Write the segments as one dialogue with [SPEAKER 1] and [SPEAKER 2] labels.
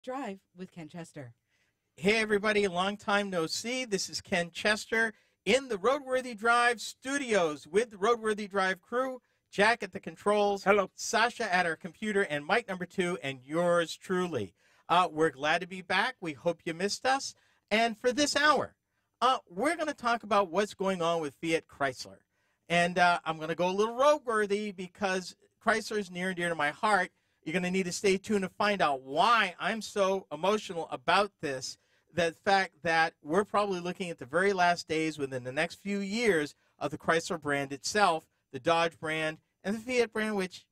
[SPEAKER 1] Drive with Ken Chester.
[SPEAKER 2] Hey, everybody. Long time no see. This is Ken Chester in the RoadWorthy Drive studios with the RoadWorthy Drive crew. Jack at the controls.
[SPEAKER 3] Hello.
[SPEAKER 2] Sasha at our computer, and Mike number 2, and yours truly. We're glad to be back. We hope you missed us. And for this hour, we're going to talk about what's going on with FiatChrysler. And I'm going to go a little roadworthy because Chrysler is near and dear to my heart. You're going to need to stay tuned to find out why I'm so emotional about this. The fact that we're probably looking at the very last days within the next few years of the Chrysler brand itself, the Dodge brand, and the Fiat brand, which,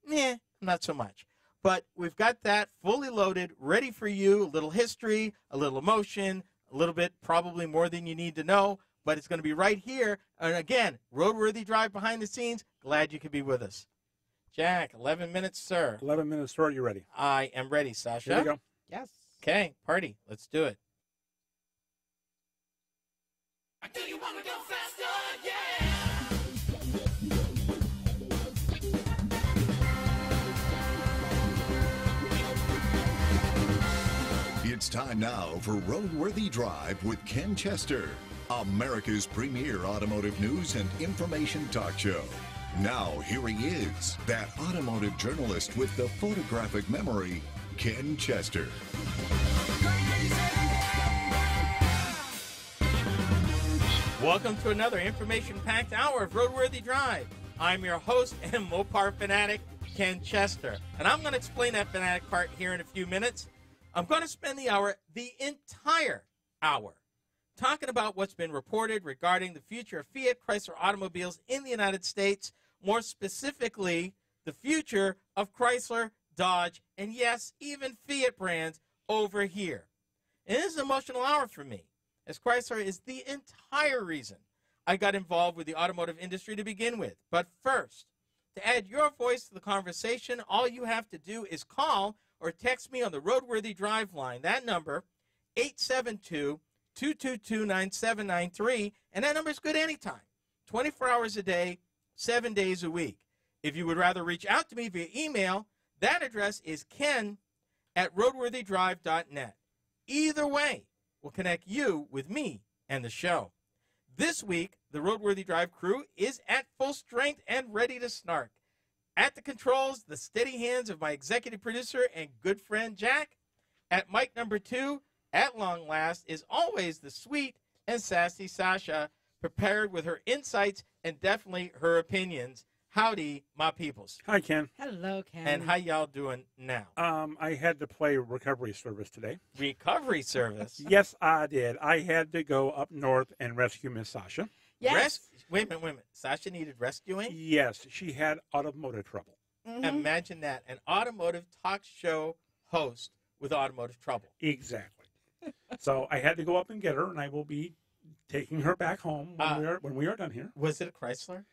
[SPEAKER 2] not so much. But we've got that fully loaded, ready for you, a little history, a little emotion, a little bit, probably more than you need to know, but it's going to be right here. And again, RoadWorthy Drive behind the scenes. Glad you could be with us. Jack, 11 minutes, sir.
[SPEAKER 3] 11 minutes, sir. Are you ready?
[SPEAKER 2] I am ready, Sasha.
[SPEAKER 3] Here we go.
[SPEAKER 1] Yes.
[SPEAKER 2] Okay, party. Let's do it.
[SPEAKER 4] Do you want to go faster? Yeah!
[SPEAKER 5] It's time now for RoadWorthy Drive with Ken Chester, America's premier automotive news and information talk show. Now, here he is, that automotive journalist with the photographic memory, Ken Chester.
[SPEAKER 2] Welcome to another information-packed hour of RoadWorthy Drive. I'm your host and Mopar fanatic, Ken Chester. And I'm going to explain that fanatic part here in a few minutes. I'm going to spend the entire hour, talking about what's been reported regarding the future of Fiat Chrysler automobiles in the United States, more specifically, the future of Chrysler, Dodge, and yes, even Fiat brands over here. And this is an emotional hour for me, as Chrysler is the entire reason I got involved with the automotive industry to begin with. But first, to add your voice to the conversation, all you have to do is call or text me on the RoadWorthy Drive line. That number, 872-222-9793, and that number is good anytime, 24 hours a day, 7 days a week. If you would rather reach out to me via email, that address is ken@roadworthydrive.net. Either way will connect you with me and the show. This week, the RoadWorthy Drive crew is at full strength and ready to snark. At the controls, the steady hands of my executive producer and good friend Jack. At mic number 2, at long last, is always the sweet and sassy Sasha, prepared with her insights and definitely her opinions. Howdy, my peoples.
[SPEAKER 3] Hi, Ken.
[SPEAKER 1] Hello, Ken.
[SPEAKER 2] And how y'all doing now?
[SPEAKER 3] I had to play recovery service today.
[SPEAKER 2] Recovery service?
[SPEAKER 3] Yes, I did. I had to go up north and rescue Miss Sasha.
[SPEAKER 1] Yes.
[SPEAKER 2] Wait a minute. Sasha needed rescuing?
[SPEAKER 3] Yes, she had automotive trouble.
[SPEAKER 1] Mhm.
[SPEAKER 2] Imagine that. An automotive talk show host with automotive trouble.
[SPEAKER 3] Exactly. So I had to go up and get her, and I will be taking her back home when we are done here.
[SPEAKER 2] Was it a Chrysler?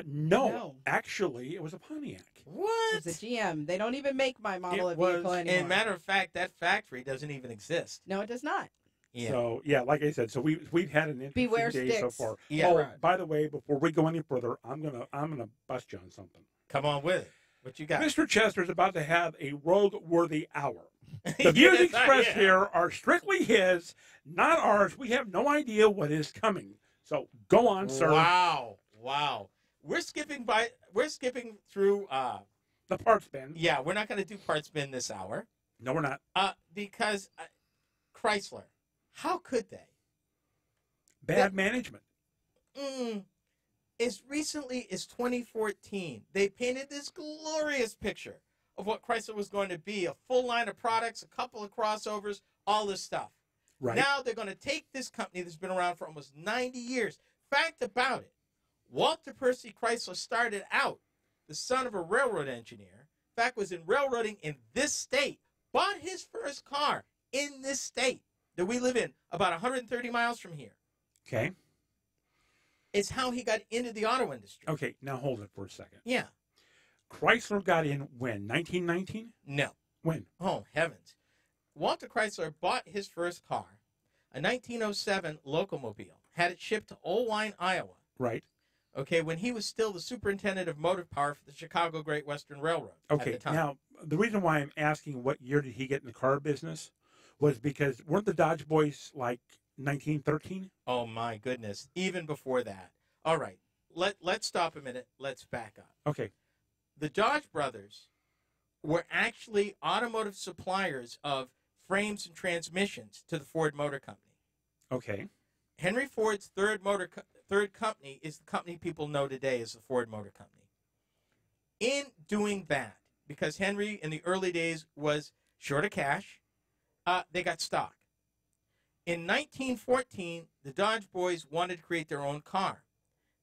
[SPEAKER 3] No, actually, it was a Pontiac.
[SPEAKER 2] What?
[SPEAKER 1] It's a GM. They don't even make my model
[SPEAKER 3] It
[SPEAKER 1] of vehicle
[SPEAKER 3] was-
[SPEAKER 1] anymore.
[SPEAKER 2] And matter of fact, that factory doesn't even exist.
[SPEAKER 1] No, it does not.
[SPEAKER 2] Yeah.
[SPEAKER 3] So yeah, like I said, so we've had an interesting
[SPEAKER 1] Beware
[SPEAKER 3] day so
[SPEAKER 1] sticks.
[SPEAKER 3] far.
[SPEAKER 2] Yeah.
[SPEAKER 3] Oh,
[SPEAKER 1] Right.
[SPEAKER 3] by the way, before we go any further, I'm gonna bust you on something.
[SPEAKER 2] Come on with it. What you got?
[SPEAKER 3] Mr. Chester's about to have a road-worthy hour. The
[SPEAKER 2] Yeah,
[SPEAKER 3] views
[SPEAKER 2] that's right,
[SPEAKER 3] expressed
[SPEAKER 2] yeah.
[SPEAKER 3] here are strictly his, not ours. We have no idea what is coming. So go on, sir.
[SPEAKER 2] Wow. We're skipping through
[SPEAKER 3] The parts bin.
[SPEAKER 2] yeah, we're not going to do parts bin this hour.
[SPEAKER 3] No, we're not.
[SPEAKER 2] Because Chrysler, how could they?
[SPEAKER 3] Bad management.
[SPEAKER 2] As recently as 2014, they painted this glorious picture of what Chrysler was going to be, a full line of products, a couple of crossovers, all this stuff.
[SPEAKER 3] Right.
[SPEAKER 2] Now they're going to take this company that's been around for almost 90 years. Fact about it, Walter Percy Chrysler started out the son of a railroad engineer. In fact, was in railroading in this state, bought his first car in this state that we live in, about 130 miles from here.
[SPEAKER 3] Okay.
[SPEAKER 2] It's how he got into the auto industry.
[SPEAKER 3] Okay, now hold it for a second.
[SPEAKER 2] Yeah.
[SPEAKER 3] Chrysler got in when? 1919?
[SPEAKER 2] No.
[SPEAKER 3] When?
[SPEAKER 2] Oh, heavens. Walter Chrysler bought his first car, a 1907 Locomobile, had it shipped to Old Wine, Iowa.
[SPEAKER 3] Right.
[SPEAKER 2] okay, when he was still the superintendent of motive power for the Chicago Great Western Railroad at
[SPEAKER 3] Okay,
[SPEAKER 2] the time.
[SPEAKER 3] now the reason why I'm asking what year did he get in the car business was because weren't the Dodge boys like 1913?
[SPEAKER 2] Oh, my goodness. Even before that. All right. Let's stop a minute. Let's back up.
[SPEAKER 3] Okay,
[SPEAKER 2] The Dodge brothers were actually automotive suppliers of frames and transmissions to the Ford Motor Company.
[SPEAKER 3] okay,
[SPEAKER 2] Henry Ford's third company is the company people know today as the Ford Motor Company. In doing that, because Henry in the early days was short of cash, they got stock. In 1914, the Dodge boys wanted to create their own car.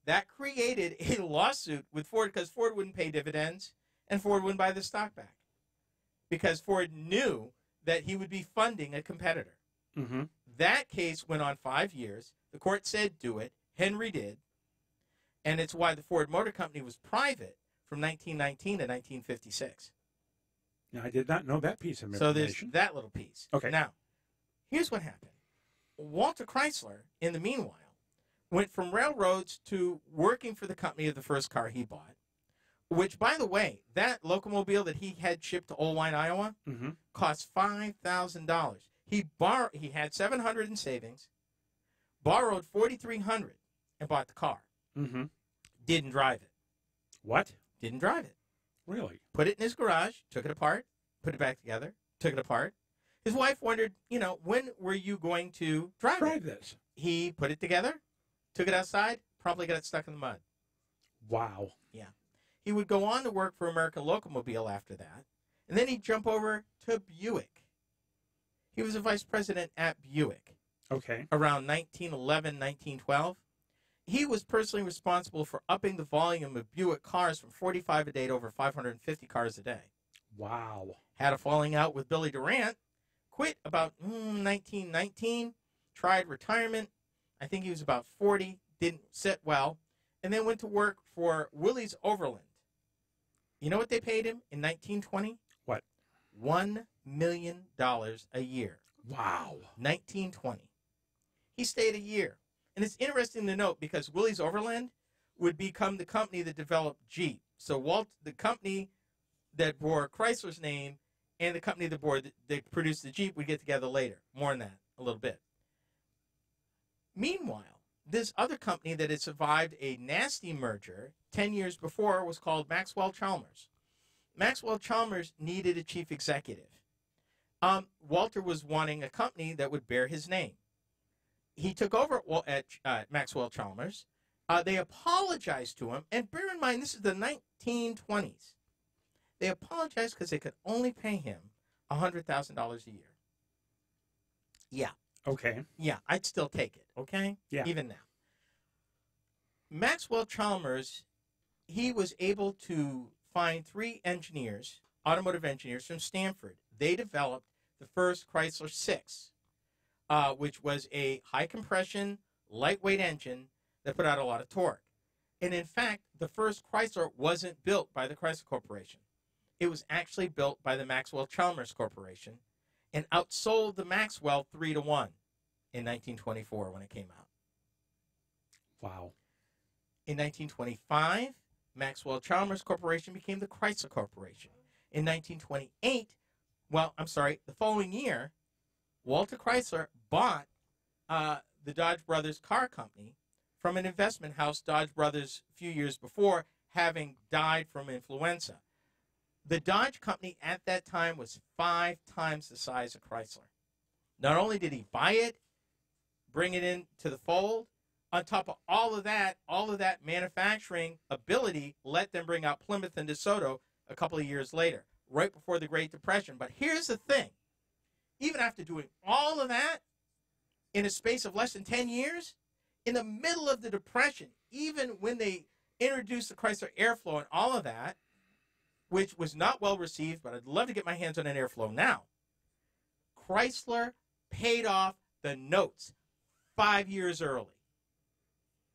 [SPEAKER 2] That created a lawsuit with Ford because Ford wouldn't pay dividends and Ford wouldn't buy the stock back because Ford knew that he would be funding a competitor.
[SPEAKER 3] mm-hmm.
[SPEAKER 2] That case went on 5 years. The court said do it. Henry did. And it's why the Ford Motor Company was private from 1919 to 1956.
[SPEAKER 3] Now, I did not know that piece of
[SPEAKER 2] So there's
[SPEAKER 3] information.
[SPEAKER 2] that little piece.
[SPEAKER 3] Okay.
[SPEAKER 2] Now, here's what happened. Walter Chrysler, in the meanwhile, went from railroads to working for the company of the first car he bought, which, by the way, that locomobile that he had shipped to Old Wine, Iowa,
[SPEAKER 3] Mm-hmm.
[SPEAKER 2] cost $5,000. He had $700 in savings, borrowed $4,300, and bought the car.
[SPEAKER 3] Mm-hmm.
[SPEAKER 2] Didn't drive it.
[SPEAKER 3] What?
[SPEAKER 2] Didn't drive it.
[SPEAKER 3] Really?
[SPEAKER 2] Put it in his garage, took it apart, put it back together, took it apart. His wife wondered, when were you going to drive it?
[SPEAKER 3] Drive this.
[SPEAKER 2] He put it together, took it outside, probably got it stuck in the mud.
[SPEAKER 3] Wow.
[SPEAKER 2] He would go on to work for American Locomobile after that, and then he'd jump over to Buick. He was a vice president at Buick
[SPEAKER 3] Okay.
[SPEAKER 2] around 1911, 1912. He was personally responsible for upping the volume of Buick cars from 45 a day to over 550 cars a day.
[SPEAKER 3] Wow.
[SPEAKER 2] Had a falling out with Billy Durant, quit about 1919, tried retirement. I think he was about 40, didn't sit well, and then went to work for Willys Overland. You know what they paid him in 1920?
[SPEAKER 3] What?
[SPEAKER 2] $1 million a year.
[SPEAKER 3] Wow.
[SPEAKER 2] 1920. He stayed a year. And it's interesting to note because Willys Overland would become the company that developed Jeep. So the company that bore Chrysler's name and the company that produced the Jeep would get together later. More on that a little bit. Meanwhile, this other company that had survived a nasty merger 10 years before was called Maxwell Chalmers. Maxwell Chalmers needed a chief executive. Walter was wanting a company that would bear his name. He took over at Maxwell Chalmers. They apologized to him, and bear in mind, this is the 1920s. They apologized because they could only pay him $100,000 a year. Yeah.
[SPEAKER 3] Okay.
[SPEAKER 2] Yeah, I'd still take it, okay?
[SPEAKER 3] Yeah.
[SPEAKER 2] Even now. Maxwell Chalmers, he was able to find 3 engineers, automotive engineers from Stanford. They developed the first Chrysler 6, which was a high-compression, lightweight engine that put out a lot of torque. And in fact, the first Chrysler wasn't built by the Chrysler Corporation. It was actually built by the Maxwell Chalmers Corporation and outsold the Maxwell 3-1 in 1924 when it came out.
[SPEAKER 3] Wow.
[SPEAKER 2] In 1925, Maxwell Chalmers Corporation became the Chrysler Corporation. In 1928, the following year, Walter Chrysler bought the Dodge Brothers car company from an investment house, Dodge Brothers, a few years before, having died from influenza. The Dodge company at that time was 5 times the size of Chrysler. Not only did he buy it, bring it into the fold, on top of all of that manufacturing ability let them bring out Plymouth and DeSoto a couple of years later, right before the Great Depression. But here's the thing. Even after doing all of that in a space of less than 10 years, in the middle of the Depression, even when they introduced the Chrysler Airflow and all of that, which was not well received, but I'd love to get my hands on an Airflow now, Chrysler paid off the notes 5 years early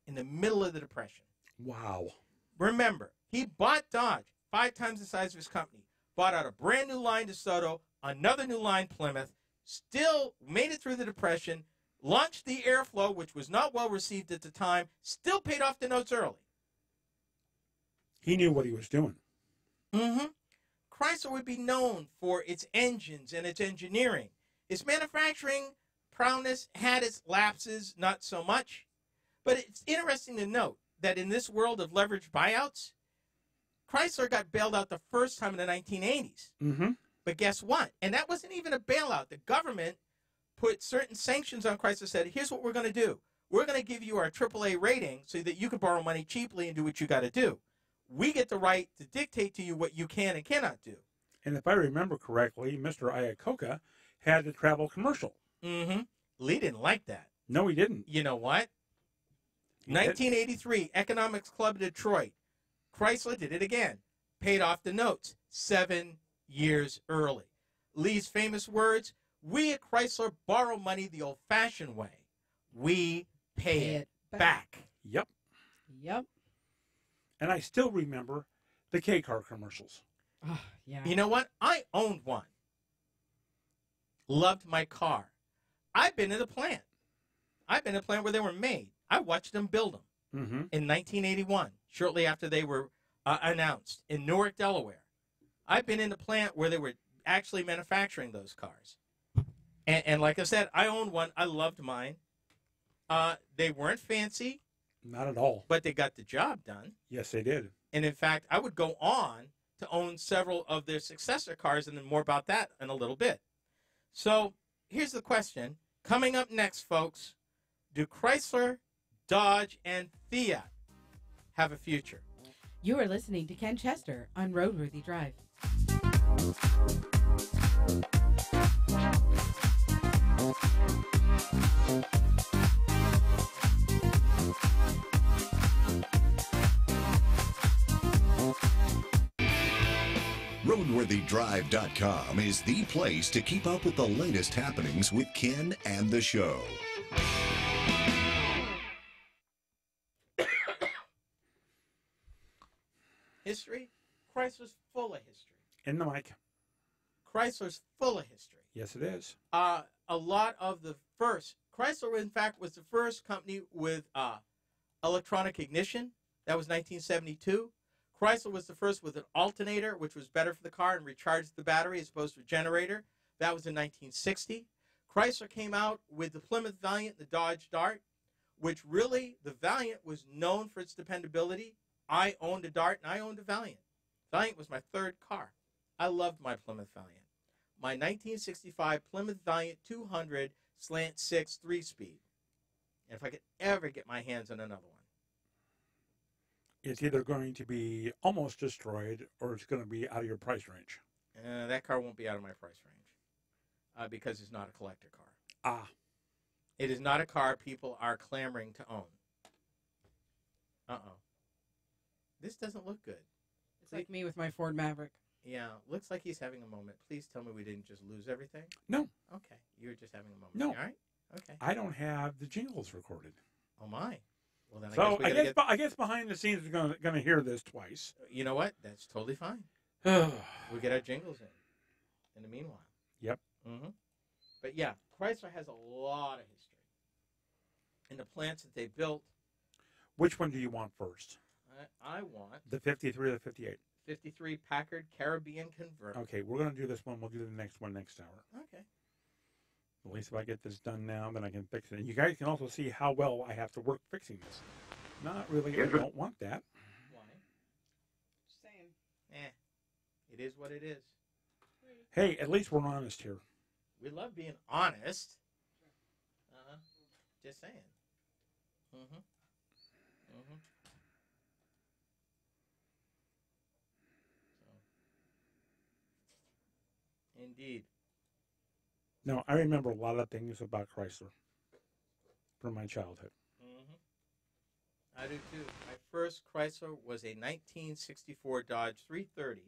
[SPEAKER 2] in the middle of the Depression.
[SPEAKER 3] Wow.
[SPEAKER 2] Remember, he bought Dodge 5 times the size of his company, bought out a brand new line DeSoto, another new line Plymouth, still made it through the Depression, launched the Airflow, which was not well received at the time, still paid off the notes early.
[SPEAKER 3] He knew what he was doing.
[SPEAKER 2] Mm-hmm. Chrysler would be known for its engines and its engineering. Its manufacturing prowess had its lapses, not so much. But it's interesting to note that in this world of leveraged buyouts, Chrysler got bailed out the first time in the 1980s.
[SPEAKER 3] Mm-hmm.
[SPEAKER 2] But guess what? And that wasn't even a bailout. The government put certain sanctions on Chrysler, said, here's what we're going to do. We're going to give you our AAA rating so that you can borrow money cheaply and do what you got to do. We get the right to dictate to you what you can and cannot do.
[SPEAKER 3] And if I remember correctly, Mr. Iacocca had the travel commercial.
[SPEAKER 2] Mm-hmm. Lee didn't like that.
[SPEAKER 3] No, he didn't.
[SPEAKER 2] You know what?
[SPEAKER 3] He did.
[SPEAKER 2] 1983, Economics Club Detroit. Chrysler did it again. Paid off the notes 7 years early. Lee's famous words, we at Chrysler borrow money the old-fashioned way. We pay it back.
[SPEAKER 3] Yep.
[SPEAKER 1] Yep.
[SPEAKER 3] And I still remember the K-Car commercials.
[SPEAKER 1] Oh, yeah.
[SPEAKER 2] You know what? I owned one. Loved my car. I've been in a plant. I've been in a plant where they were made. I watched them build them
[SPEAKER 3] Mm-hmm.
[SPEAKER 2] in 1981, shortly after they were announced in Newark, Delaware. I've been in a plant where they were actually manufacturing those cars. And like I said, I owned one. I loved mine. They weren't fancy,
[SPEAKER 3] Not at all.
[SPEAKER 2] but they got the job done.
[SPEAKER 3] Yes, they did.
[SPEAKER 2] And in fact, I would go on to own several of their successor cars, and then more about that in a little bit. So here's the question. Coming up next, folks, do Chrysler, Dodge, and Fiat have a future?
[SPEAKER 1] You are listening to Ken Chester on RoadWorthy Drive.
[SPEAKER 5] RoadWorthyDrive.com is the place to keep up with the latest happenings with Ken and the show.
[SPEAKER 2] History? Chrysler's full of history.
[SPEAKER 3] In the mic.
[SPEAKER 2] Chrysler's full of history.
[SPEAKER 3] Yes, it is.
[SPEAKER 2] A lot of the first, Chrysler, in fact, was the first company with electronic ignition. That was 1972. Chrysler was the first with an alternator, which was better for the car and recharged the battery as opposed to a generator. That was in 1960. Chrysler came out with the Plymouth Valiant, the Dodge Dart, which really, the Valiant was known for its dependability. I owned a Dart and I owned a Valiant. Valiant was my third car. I loved my Plymouth Valiant. My 1965 Plymouth Valiant 200 slant 6 3-speed. And if I could ever get my hands on another one.
[SPEAKER 3] It's either going to be almost destroyed or it's going to be out of your price range.
[SPEAKER 2] That car won't be out of my price range because it's not a collector car.
[SPEAKER 3] Ah.
[SPEAKER 2] It is not a car people are clamoring to own. Uh-oh. This doesn't look good.
[SPEAKER 1] It's like me with my Ford Maverick.
[SPEAKER 2] Yeah, looks like he's having a moment. Please tell me we didn't just lose everything.
[SPEAKER 3] No.
[SPEAKER 2] Okay, you were just having a moment.
[SPEAKER 3] No.
[SPEAKER 2] All right? Okay.
[SPEAKER 3] I don't have the jingles recorded.
[SPEAKER 2] Oh, my. Well, then
[SPEAKER 3] So
[SPEAKER 2] I guess
[SPEAKER 3] I guess behind the scenes we're going to hear this twice.
[SPEAKER 2] you know what? That's totally fine.
[SPEAKER 3] Yep.
[SPEAKER 2] We'll get our jingles in the meanwhile. Mm-hmm. But, yeah, Chrysler has a lot of history. And the plants that they built.
[SPEAKER 3] Which one do you want first?
[SPEAKER 2] I want
[SPEAKER 3] The 53 or the 58?
[SPEAKER 2] 53 Packard Caribbean convertible.
[SPEAKER 3] Okay, we're going to do this one. We'll do the next one next hour.
[SPEAKER 2] Okay.
[SPEAKER 3] At least if I get this done now, then I can fix it. And you guys can also see how well I have to work fixing this. Not really. I don't want that.
[SPEAKER 2] Why?
[SPEAKER 1] Just saying.
[SPEAKER 2] It is what it is.
[SPEAKER 3] Hey, at least we're honest here.
[SPEAKER 2] We love being honest. Just saying. Mm-hmm. Mm-hmm. So. Indeed.
[SPEAKER 3] No, I remember a lot of things about Chrysler from my childhood.
[SPEAKER 2] Mm-hmm. I do too. My first Chrysler was a 1964 Dodge 330,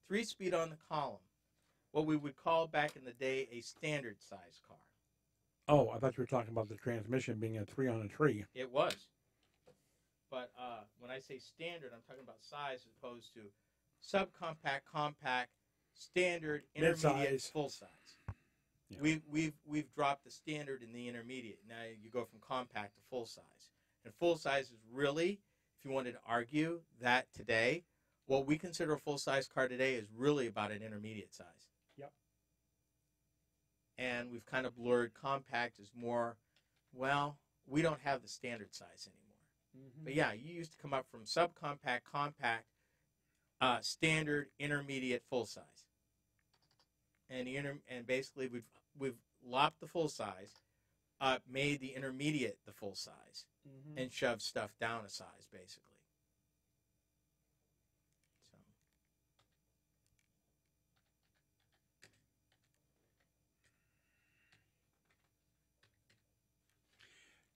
[SPEAKER 2] 3-speed on the column. What we would call back in the day a standard size car.
[SPEAKER 3] Oh, I thought you were talking about the transmission being a 3 on a tree.
[SPEAKER 2] It was. But when I say standard, I'm talking about size as opposed to subcompact, compact, standard, intermediate,
[SPEAKER 3] Mid-size.
[SPEAKER 2] full size.
[SPEAKER 3] Yeah.
[SPEAKER 2] We've dropped the standard in the intermediate. Now you go from compact to full size. And full size is really, if you wanted to argue that today, what we consider a full-size car today is really about an intermediate size.
[SPEAKER 3] Yep.
[SPEAKER 2] And we've kind of blurred compact as more, well, we don't have the standard size anymore. But yeah, you used to come up from subcompact, compact, standard, intermediate, full size. And basically we've lopped the full size, made the intermediate the full size, and shoved stuff down a size basically.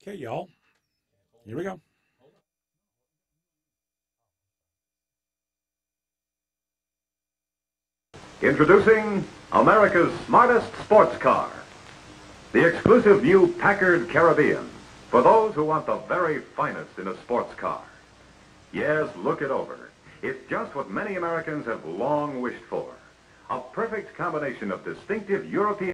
[SPEAKER 3] Okay, y'all. Here we go.
[SPEAKER 6] Introducing America's smartest sports car, the exclusive new Packard Caribbean, for those who want the very finest in a sports car. Yes, look it over. It's just what many Americans have long wished for. A perfect combination of distinctive European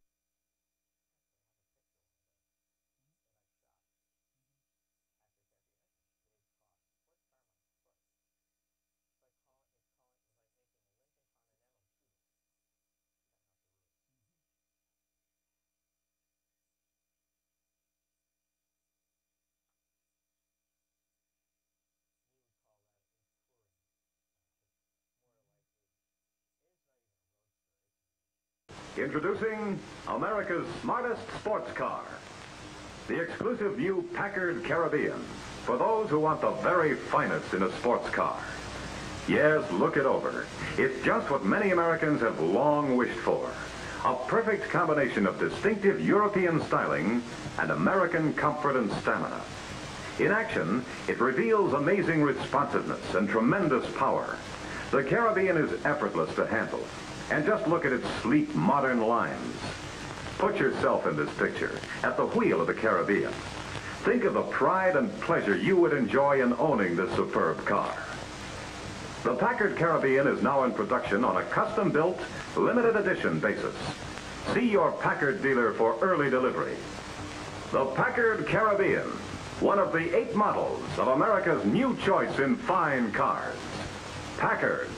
[SPEAKER 6] Introducing America's smartest sports car, the exclusive new Packard Caribbean, for those who want the very finest in a sports car. Yes, look it over. It's just what many Americans have long wished for. A perfect combination of distinctive European styling and American comfort and stamina. In action, it reveals amazing responsiveness and tremendous power. The Caribbean is effortless to handle. And just look at its sleek, modern lines. Put yourself in this picture, at the wheel of the Caribbean. Think of the pride and pleasure you would enjoy in owning this superb car. The Packard Caribbean is now in production on a custom-built, limited edition basis. See your Packard dealer for early delivery. The Packard Caribbean, one of the 8 models of America's new choice in fine cars. Packard.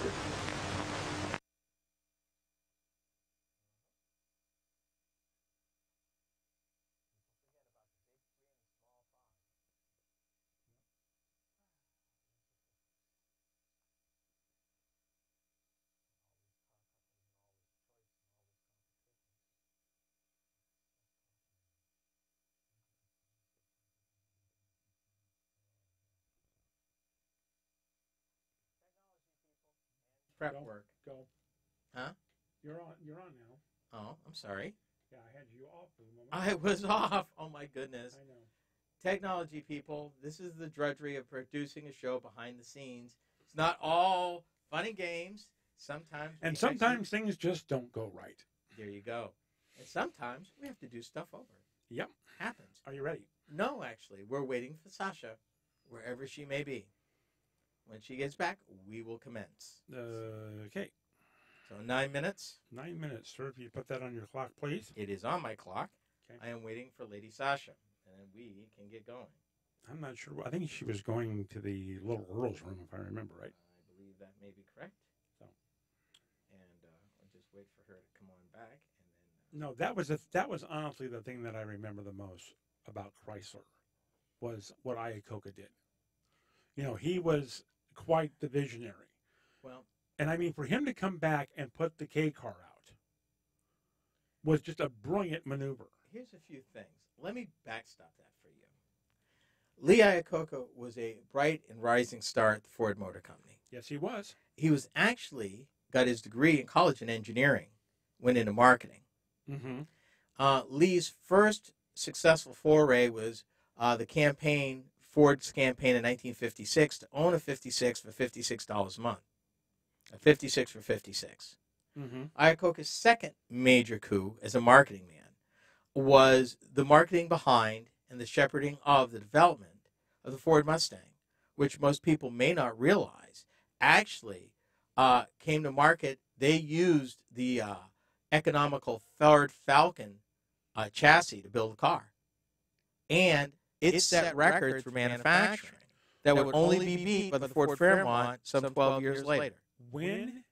[SPEAKER 2] Prep work.
[SPEAKER 3] Go.
[SPEAKER 2] Huh?
[SPEAKER 3] You're on now.
[SPEAKER 2] Oh, I'm sorry.
[SPEAKER 3] Yeah, I had you off for the moment.
[SPEAKER 2] I was off. Oh, my goodness.
[SPEAKER 3] I know.
[SPEAKER 2] Technology, people. This is the drudgery of producing a show behind the scenes. It's not all fun and games. Sometimes
[SPEAKER 3] Things just don't go right.
[SPEAKER 2] There you go. And sometimes we have to do stuff over.
[SPEAKER 3] Yep.
[SPEAKER 2] Happens.
[SPEAKER 3] Are you ready?
[SPEAKER 2] No, actually. We're waiting for Sasha, wherever she may be. When she gets back, we will commence.
[SPEAKER 3] Okay.
[SPEAKER 2] So 9 minutes.
[SPEAKER 3] 9 minutes, sir. If you put that on your clock, please.
[SPEAKER 2] It is on my clock.
[SPEAKER 3] Okay.
[SPEAKER 2] I am waiting for Lady Sasha, and then we can get going.
[SPEAKER 3] I'm not sure. I think she was going to the little Earl's room, if I remember right.
[SPEAKER 2] I believe that may be correct.
[SPEAKER 3] So.
[SPEAKER 2] And I'll just wait for her to come on back, and then.
[SPEAKER 3] No, that was honestly the thing that I remember the most about Chrysler, was what Iacocca did. You know, he was quite the visionary.
[SPEAKER 2] Well,
[SPEAKER 3] and I mean, for him to come back and put the K car out was just a brilliant maneuver.
[SPEAKER 2] Here's a few things. Let me backstop that for you. Lee Iacocca was a bright and rising star at the Ford Motor Company.
[SPEAKER 3] Yes, he was.
[SPEAKER 2] He was actually got his degree in college in engineering, went into marketing.
[SPEAKER 3] Mm-hmm.
[SPEAKER 2] Lee's first successful foray was Ford's campaign in 1956 to own a 56 for $56 a month. A 56 for 56.
[SPEAKER 3] Mm-hmm.
[SPEAKER 2] Iacocca's second major coup as a marketing man was the marketing behind and the shepherding of the development of the Ford Mustang, which most people may not realize actually came to market. They used the economical Ford Falcon chassis to build a car. And it set records for manufacturing that would only be beat by the Ford Fairmont some 12 years later.
[SPEAKER 3] when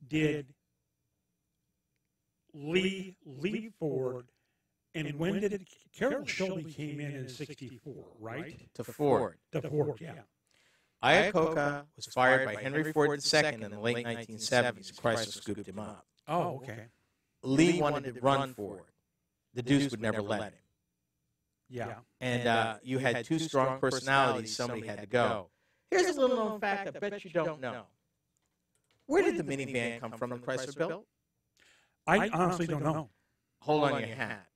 [SPEAKER 3] did Lee leave Ford, and when did Carroll Shelby came in '64, right?
[SPEAKER 2] To Ford.
[SPEAKER 3] To Ford, yeah.
[SPEAKER 2] Iacocca was fired by Henry Ford II in the late 1970s. Chrysler scooped him up.
[SPEAKER 3] Oh, okay.
[SPEAKER 2] Lee wanted to run Ford. The Deuce would never let him.
[SPEAKER 3] Yeah.
[SPEAKER 2] And you had two strong personalities. Somebody had to go. Here's a little known fact I bet you don't know. Where did the minivan come from that Chrysler built?
[SPEAKER 3] I honestly don't know.
[SPEAKER 2] Hold on your hat.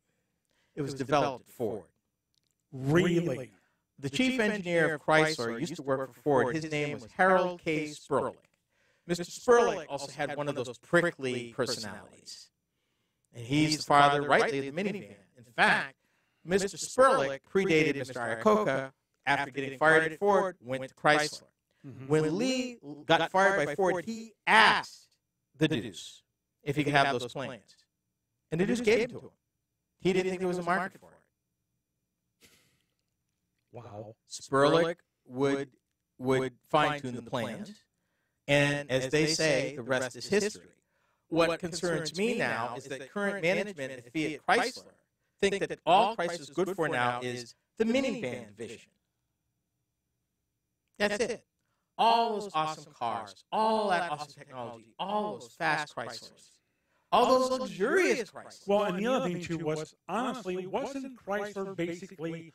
[SPEAKER 2] It was developed at Ford.
[SPEAKER 3] Really?
[SPEAKER 2] The chief engineer of Chrysler used to work for Ford. His name was Harold K. Sperlich. Mr. Sperlich also had one of those prickly personalities. And he's the father, rightly, of the minivan. In fact, Mr. Sperlich predated Mr. Iacocca. After getting fired at Ford, went to Chrysler.
[SPEAKER 3] Mm-hmm.
[SPEAKER 2] When Lee got fired by Ford, he asked the Deuce if he could have those plans. And the Deuce gave them to him. He didn't think there was a market for it.
[SPEAKER 3] Wow.
[SPEAKER 2] Sperlich would fine-tune the plans. And as they say, the rest is history. What concerns me now is that current management at FiatChrysler think that all Chrysler's good for now is the minivan division. That's it. All those awesome cars, all that awesome technology, all those fast Chryslers, all those luxurious Chryslers.
[SPEAKER 3] Well, and the other thing, too, was, honestly, wasn't Chrysler basically,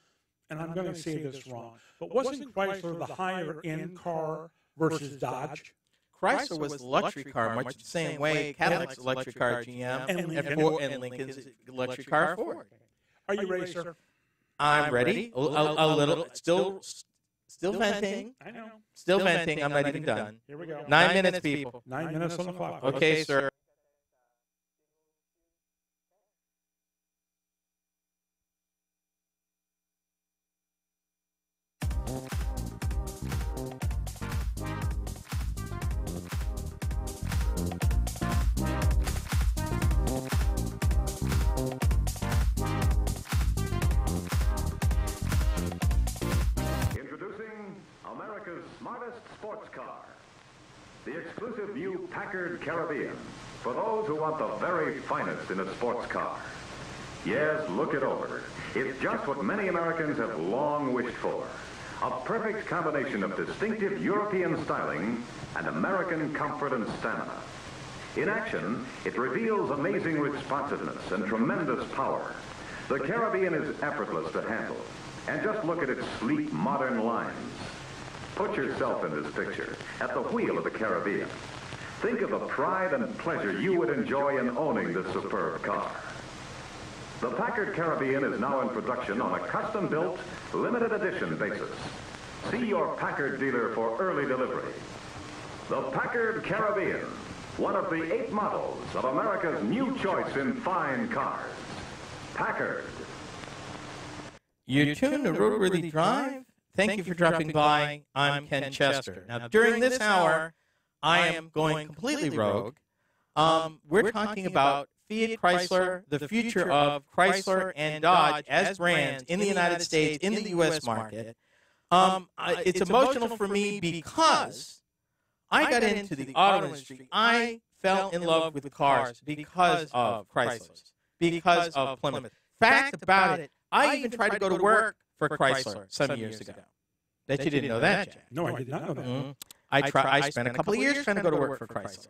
[SPEAKER 3] and I'm going to say this wrong, but wasn't Chrysler the higher-end car versus Dodge?
[SPEAKER 2] Chrysler was the luxury car, much the same way Cadillac's the luxury car GM, and Lincoln's the luxury car Ford.
[SPEAKER 3] Are you ready, sir?
[SPEAKER 2] I'm ready. A little. Still venting.
[SPEAKER 3] I know.
[SPEAKER 2] Still venting. I'm not even done.
[SPEAKER 3] Here we go.
[SPEAKER 2] 9 minutes, people.
[SPEAKER 3] 9 minutes on the clock.
[SPEAKER 2] Okay, sir.
[SPEAKER 6] America's smartest sports car. The exclusive new Packard Caribbean for those who want the very finest in a sports car. Yes, look it over. It's just what many Americans have long wished for. A perfect combination of distinctive European styling and American comfort and stamina. In action, it reveals amazing responsiveness and tremendous power. The Caribbean is effortless to handle. And just look at its sleek, modern lines. Put yourself in this picture, at the wheel of the Caribbean. Think of the pride and pleasure you would enjoy in owning this superb car. The Packard Caribbean is now in production on a custom-built, limited edition basis. See your Packard dealer for early delivery. The Packard Caribbean, one of the 8 models of America's new choice in fine cars. Packard.
[SPEAKER 2] You're tuned to RoadWorthy Drive. Thank you for dropping by. I'm Ken Chester. Now, during this hour, I am going completely rogue. We're talking about FiatChrysler, the future of Chrysler and Dodge as brands in the United States, in the U.S. market. It's emotional for me because I got into the auto industry. I fell in love with cars because of Chryslers, because of Plymouth. Fact about it, I even tried to go to work for Chrysler some years ago. Bet you didn't know that, Jack.
[SPEAKER 3] No, I did not know that.
[SPEAKER 2] Mm-hmm. I spent a couple of years trying to go to work for Chrysler.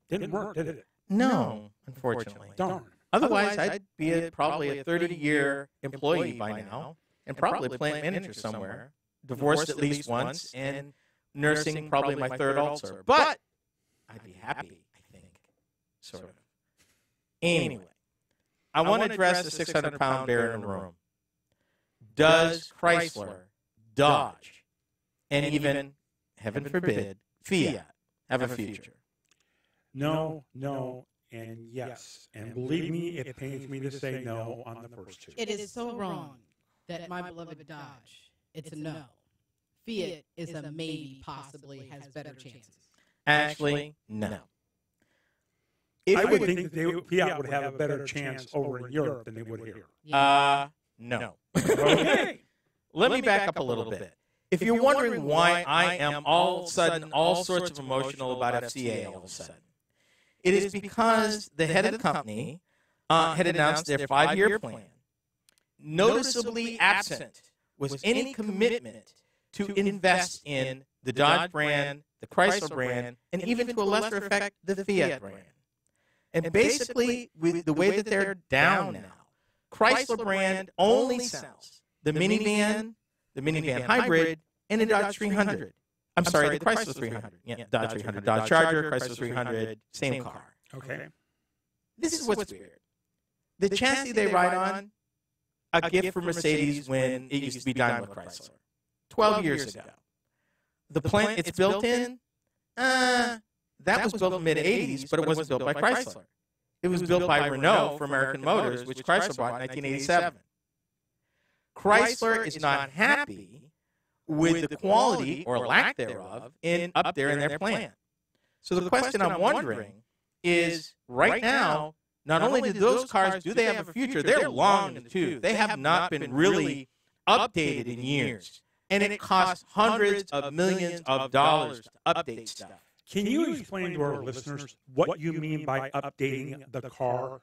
[SPEAKER 3] Didn't work, did it?
[SPEAKER 2] No, unfortunately.
[SPEAKER 3] Darn.
[SPEAKER 2] Otherwise, I'd be probably a 30-year employee by now and probably plant manager somewhere, divorced at least once, and nursing probably my third ulcer. But I'd be happy, I think, sort of. Anyway, I want to address the 600-pound bear in the room. Does Chrysler, Dodge, and even, heaven forbid, Fiat have a future?
[SPEAKER 3] No, and yes. And believe me, it pains me to say no on the first two.
[SPEAKER 1] It is so wrong that my beloved Dodge, it's a no. Fiat is a maybe, possibly, has better chances.
[SPEAKER 2] Actually, no.
[SPEAKER 3] I would think that Fiat would have a better chance over in Europe than they would here.
[SPEAKER 2] No. Okay. Let me back up a little bit. If you're wondering why I am all of a sudden all sorts of emotional about FCA all of a sudden, it is because the head of the company had announced their 5-year plan. Noticeably absent was any commitment to invest in the Dodge brand, the Chrysler brand, and even to a lesser effect, the Fiat brand. And basically, with the way that they're down now, Chrysler brand only sells the minivan hybrid, and the Dodge 300. I'm sorry, the Chrysler 300. Yeah, Dodge 300, Dodge Charger, Chrysler 300, same car.
[SPEAKER 3] Okay.
[SPEAKER 2] This is what's weird. The chassis they ride on, a gift from Mercedes when it used to be Daimler Chrysler, 12 years ago. The plant it's built in, that was built in the mid-'80s, but it wasn't built by Chrysler. It was built by Renault for American Motors, which Chrysler bought in 1987. Chrysler is not happy with the quality or lack thereof up there in their plant. So the question I'm wondering is, right now, not only do those cars, do they have a future? They're long in the tooth. They have not been really updated in years. And it costs hundreds of millions of dollars to update stuff.
[SPEAKER 3] Can you explain to our listeners what you mean by updating the car?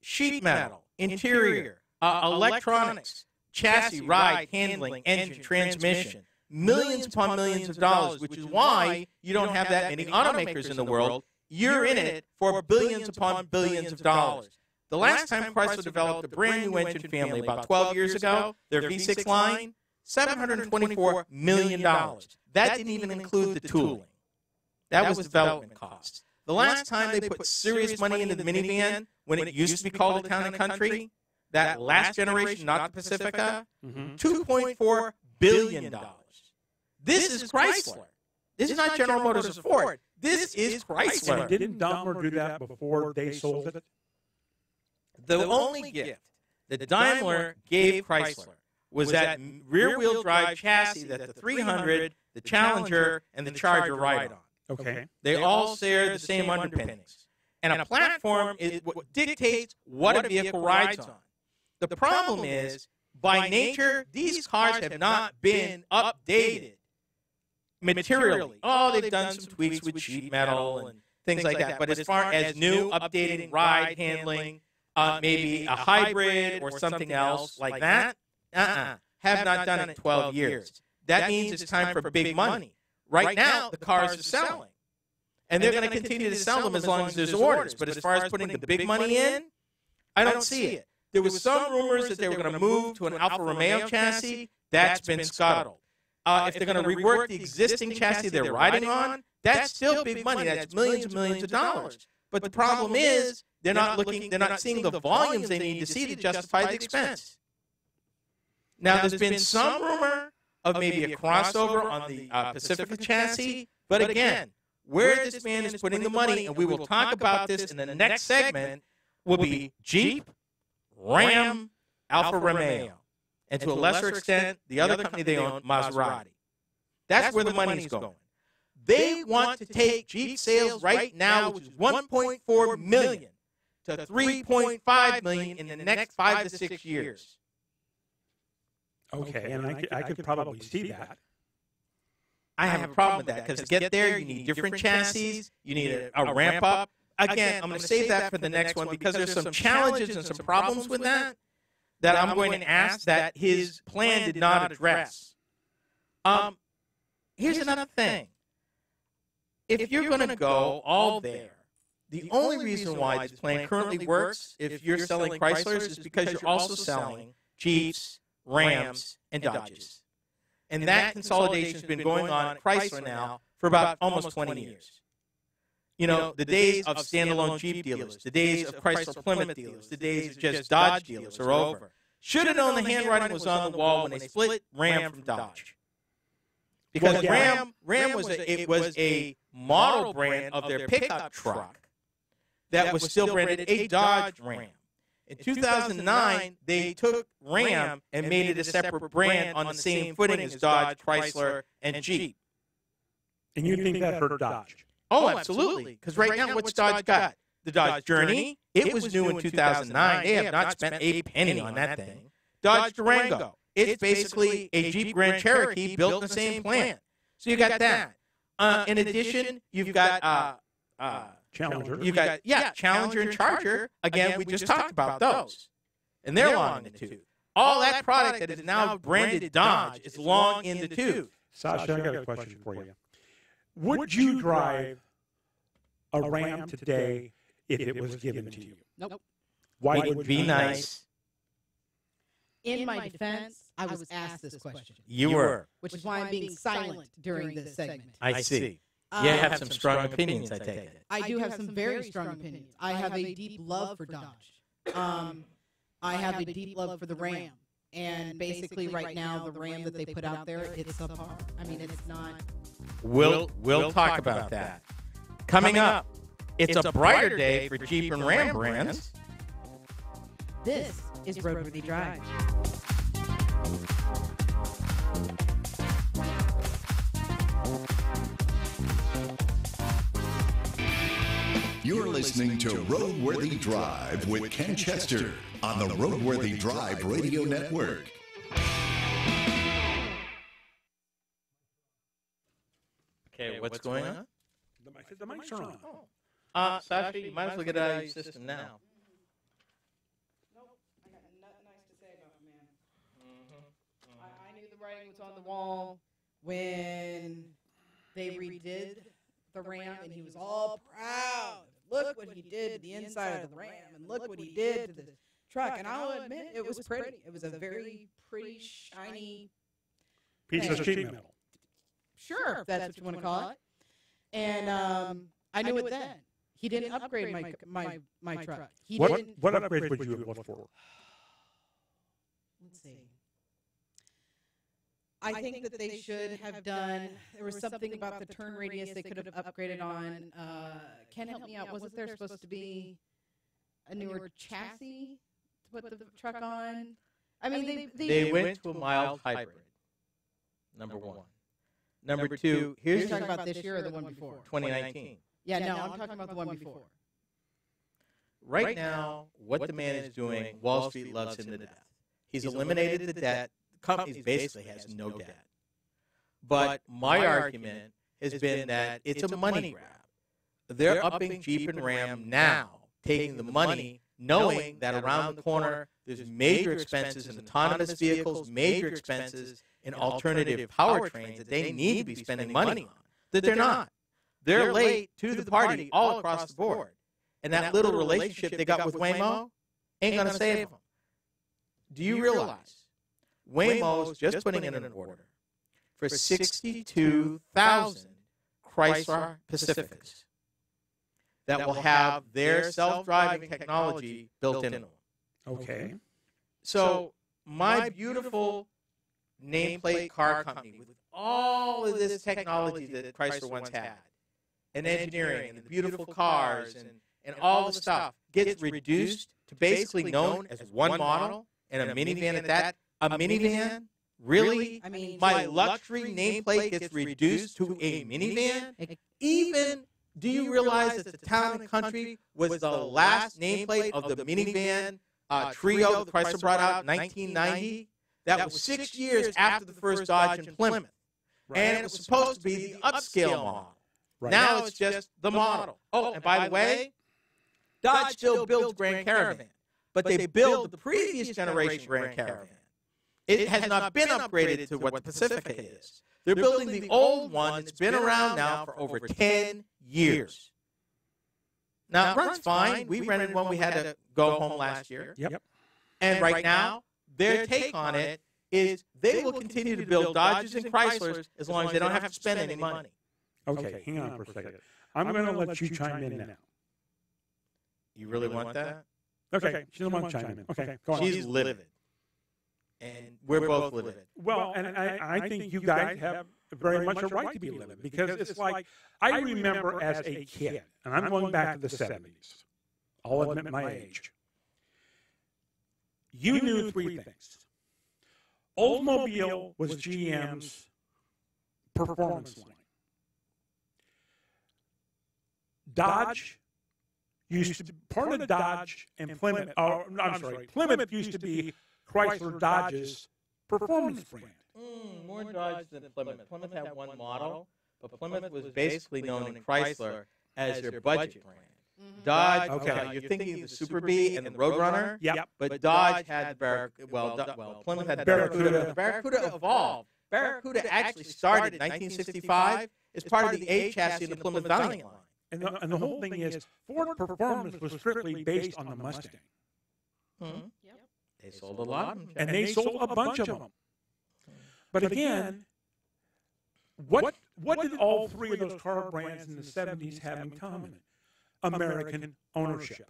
[SPEAKER 2] Sheet metal, interior, electronics, chassis, ride, handling, engine, transmission, millions upon millions of dollars, which is why you don't have that many automakers in the world. You're in it for billions upon billions of dollars. The last time Chrysler developed a brand new engine family, about 12 years ago, their V6 line, $724 million. That didn't even include the tooling. That was development costs. The last time they put serious money into the minivan, when it used to be called the Town and Country, that last generation, not the Pacifica, $2.4 billion. This is Chrysler. This is not General Motors or Ford. This is Chrysler.
[SPEAKER 3] And didn't Daimler do that before they sold it?
[SPEAKER 2] The only gift that Daimler gave Chrysler was that rear-wheel drive chassis that the 300, the Challenger, and the Charger ride on.
[SPEAKER 3] Okay.
[SPEAKER 2] They all share the same underpinnings. And a platform is what dictates what a vehicle rides on. The problem is, by nature, these cars have not been updated materially. Oh, they've done some tweaks with sheet metal and things like that. But as far as new, updating, ride handling, maybe a hybrid or something else like that, have not done it in 12 years. That means it's time for big money. Right now, the cars are selling. And they're going to continue to sell them as long as there's orders. But as far as putting the big money in, I don't see it. There was some rumors that they were going to move to an Alfa Romeo chassis. That's been scuttled. If they're going to rework the existing chassis they're riding on, that's still big money. That's millions and millions of dollars. But the problem is they're not seeing the volumes they need to see to justify the expense. Now, there's been some rumor of maybe a crossover on the Pacifica chassis, but again, where this man is putting the money, and we will talk about this in the next segment, will be Jeep, Ram, Alfa Romeo, and to a lesser extent, the other company they own, Maserati. That's where the money's going. They want to take Jeep sales right now, which is 1.4 million, to 3.5 million in the next 5 to 6 years.
[SPEAKER 3] Okay, and I could probably see that.
[SPEAKER 2] I have a problem with that because to get there, you need different chassis. You need a ramp up. Again, I'm going to save that for the next one because there's some challenges and some problems with that I'm going to ask that his plan did not address. Here's another thing. If you're going to go all there, the only reason why this plan currently works, if you're selling Chryslers, is because you're also selling Jeeps, Rams, and Dodges. And that consolidation has been going on at Chrysler now for about almost 20 years. You know, the days of standalone Jeep dealers, the days of Chrysler Plymouth dealers, the days of just Dodge dealers are over. Should have known the handwriting was on the wall when they split Ram from Dodge. Because Ram was a model brand of their pickup truck that was still branded a Dodge Ram. In 2009, they took Ram and made it a separate brand on the same footing as Dodge, Chrysler, and Jeep.
[SPEAKER 3] And you think that hurt Dodge?
[SPEAKER 2] Oh, absolutely. Because right now, what's Dodge got? The Dodge Journey. It was new in 2009. They have not spent a penny on that thing. Dodge Durango. it's basically a Jeep Grand Cherokee built in the same plant. So you got that. In addition, you've got
[SPEAKER 3] Challenger.
[SPEAKER 2] You've got Challenger and Charger. Again, we just talked about those, and they're long in the tooth. All that product that is now branded Dodge is long in the tooth.
[SPEAKER 3] Sasha, I got a question for you. Would you drive a Ram today if it was given to you?
[SPEAKER 1] Nope.
[SPEAKER 3] Why
[SPEAKER 2] It would be nice.
[SPEAKER 1] In my defense, I was asked this question,
[SPEAKER 2] You were.
[SPEAKER 1] which is why I'm being silent during this segment.
[SPEAKER 2] I see. You have some strong opinions, I take it.
[SPEAKER 1] I do have some very strong opinions. I have a deep love for Dodge. I have a deep love for the Ram. And basically right now, the Ram that they put out there, it's subpar. I mean, it's not.
[SPEAKER 2] We'll talk about that. Coming up, it's a brighter day for Jeep and Ram brands.
[SPEAKER 1] This is RoadWorthy Drive.
[SPEAKER 5] You're listening to RoadWorthy Drive with Ken Chester on the RoadWorthy Drive Radio Network.
[SPEAKER 2] Okay, what's going on?
[SPEAKER 3] The mics are on.
[SPEAKER 2] Sasha, you might as well get it out of your system now.
[SPEAKER 1] Nope, I got nothing nice to say about it, man. I knew the writing was on the wall when they redid the Ram, and he was all proud. Look what he did to the inside of the Ram, and look what he did to the truck. And I'll admit, it was pretty. It was a very pretty, shiny
[SPEAKER 3] Piece of sheet metal.
[SPEAKER 1] Sure, if that's what you want to call it. And I knew it then. He didn't upgrade my truck. He didn't.
[SPEAKER 3] What upgrade would you have looked for?
[SPEAKER 1] Let's see. I think that they should have done. There was something about the turn radius they could have upgraded on. Ken, help me out. Wasn't there supposed to be a newer chassis to put the truck on? I mean,
[SPEAKER 2] They went to a mild hybrid. Number one. Number two,
[SPEAKER 1] You're
[SPEAKER 2] here's
[SPEAKER 1] talking about this year or the one before?
[SPEAKER 2] 2019.
[SPEAKER 1] Yeah, no, I'm talking about the one before.
[SPEAKER 2] Right now, what the man is doing, Wall Street loves him to death. He's eliminated the debt. The company basically has no debt. But my argument has been that it's a money grab. They're upping Jeep and Ram now, taking the money, knowing that around the corner there's major expenses in autonomous vehicles, major expenses in alternative powertrains that they need to be spending money on, that they're not. They're late to the party all across the board. And that little relationship they got with Waymo ain't going to save them. Do you realize Waymo's just putting in an order for 62,000 Chrysler Pacificas that will have their self-driving technology built into them?
[SPEAKER 3] Okay.
[SPEAKER 2] So my beautiful nameplate car company with all of this technology that Chrysler once had, and engineering, and the beautiful cars, and all the stuff gets reduced to basically known as one model, and a minivan at that. A minivan? Really?
[SPEAKER 1] I mean,
[SPEAKER 2] my luxury nameplate gets reduced to a minivan? Even, do you realize that the Town and Country was the last nameplate of the minivan trio that Chrysler brought out in 1990? That was 6 years after the first Dodge in Plymouth. And it was supposed to be the upscale model.
[SPEAKER 3] Right.
[SPEAKER 2] Now it's just the model. Oh, and by the way, Dodge still builds Grand Caravan, but they build the previous generation Grand Caravan. It has not been upgraded to what the Pacifica is. They're building the old one that's been around now for over 10 years. Now, it runs fine. We rented one. We had to go home last year.
[SPEAKER 3] Yep.
[SPEAKER 2] And right now, their take on it is they will continue to build Dodges and Chryslers as long as they don't have to spend any money.
[SPEAKER 3] Okay, hang on for a second. I'm going to let you chime in now.
[SPEAKER 2] You really want that?
[SPEAKER 3] Okay, she doesn't want to chime in. Okay, go on.
[SPEAKER 2] She's livid. And we're both livid.
[SPEAKER 3] Well, and I think you guys have very much a right to be livid because it's like I remember as a kid, and I'm going back to the 70s. I'll admit my age. You knew three things. Oldsmobile was GM's performance line. Dodge used to be part of Dodge and Plymouth. Plymouth used to be Chrysler Dodge's performance brand.
[SPEAKER 2] More Dodge than Plymouth. Plymouth had one model, but Plymouth was basically known in Chrysler as their budget brand. Dodge,
[SPEAKER 3] Okay.
[SPEAKER 2] you're thinking of the Super Bee and the Roadrunner.
[SPEAKER 3] Yep.
[SPEAKER 2] But Dodge had the Barracuda. Well, Plymouth had the Barracuda. The Barracuda evolved. Barracuda actually started in 1965 as part of the A chassis in the Plymouth Valiant line.
[SPEAKER 3] And the whole thing is, Ford Performance was strictly based on the Mustang.
[SPEAKER 1] Yep.
[SPEAKER 2] They sold a lot of them.
[SPEAKER 3] And they sold a bunch of them. But again, what did all three of those car brands in the 70s have in common? American ownership.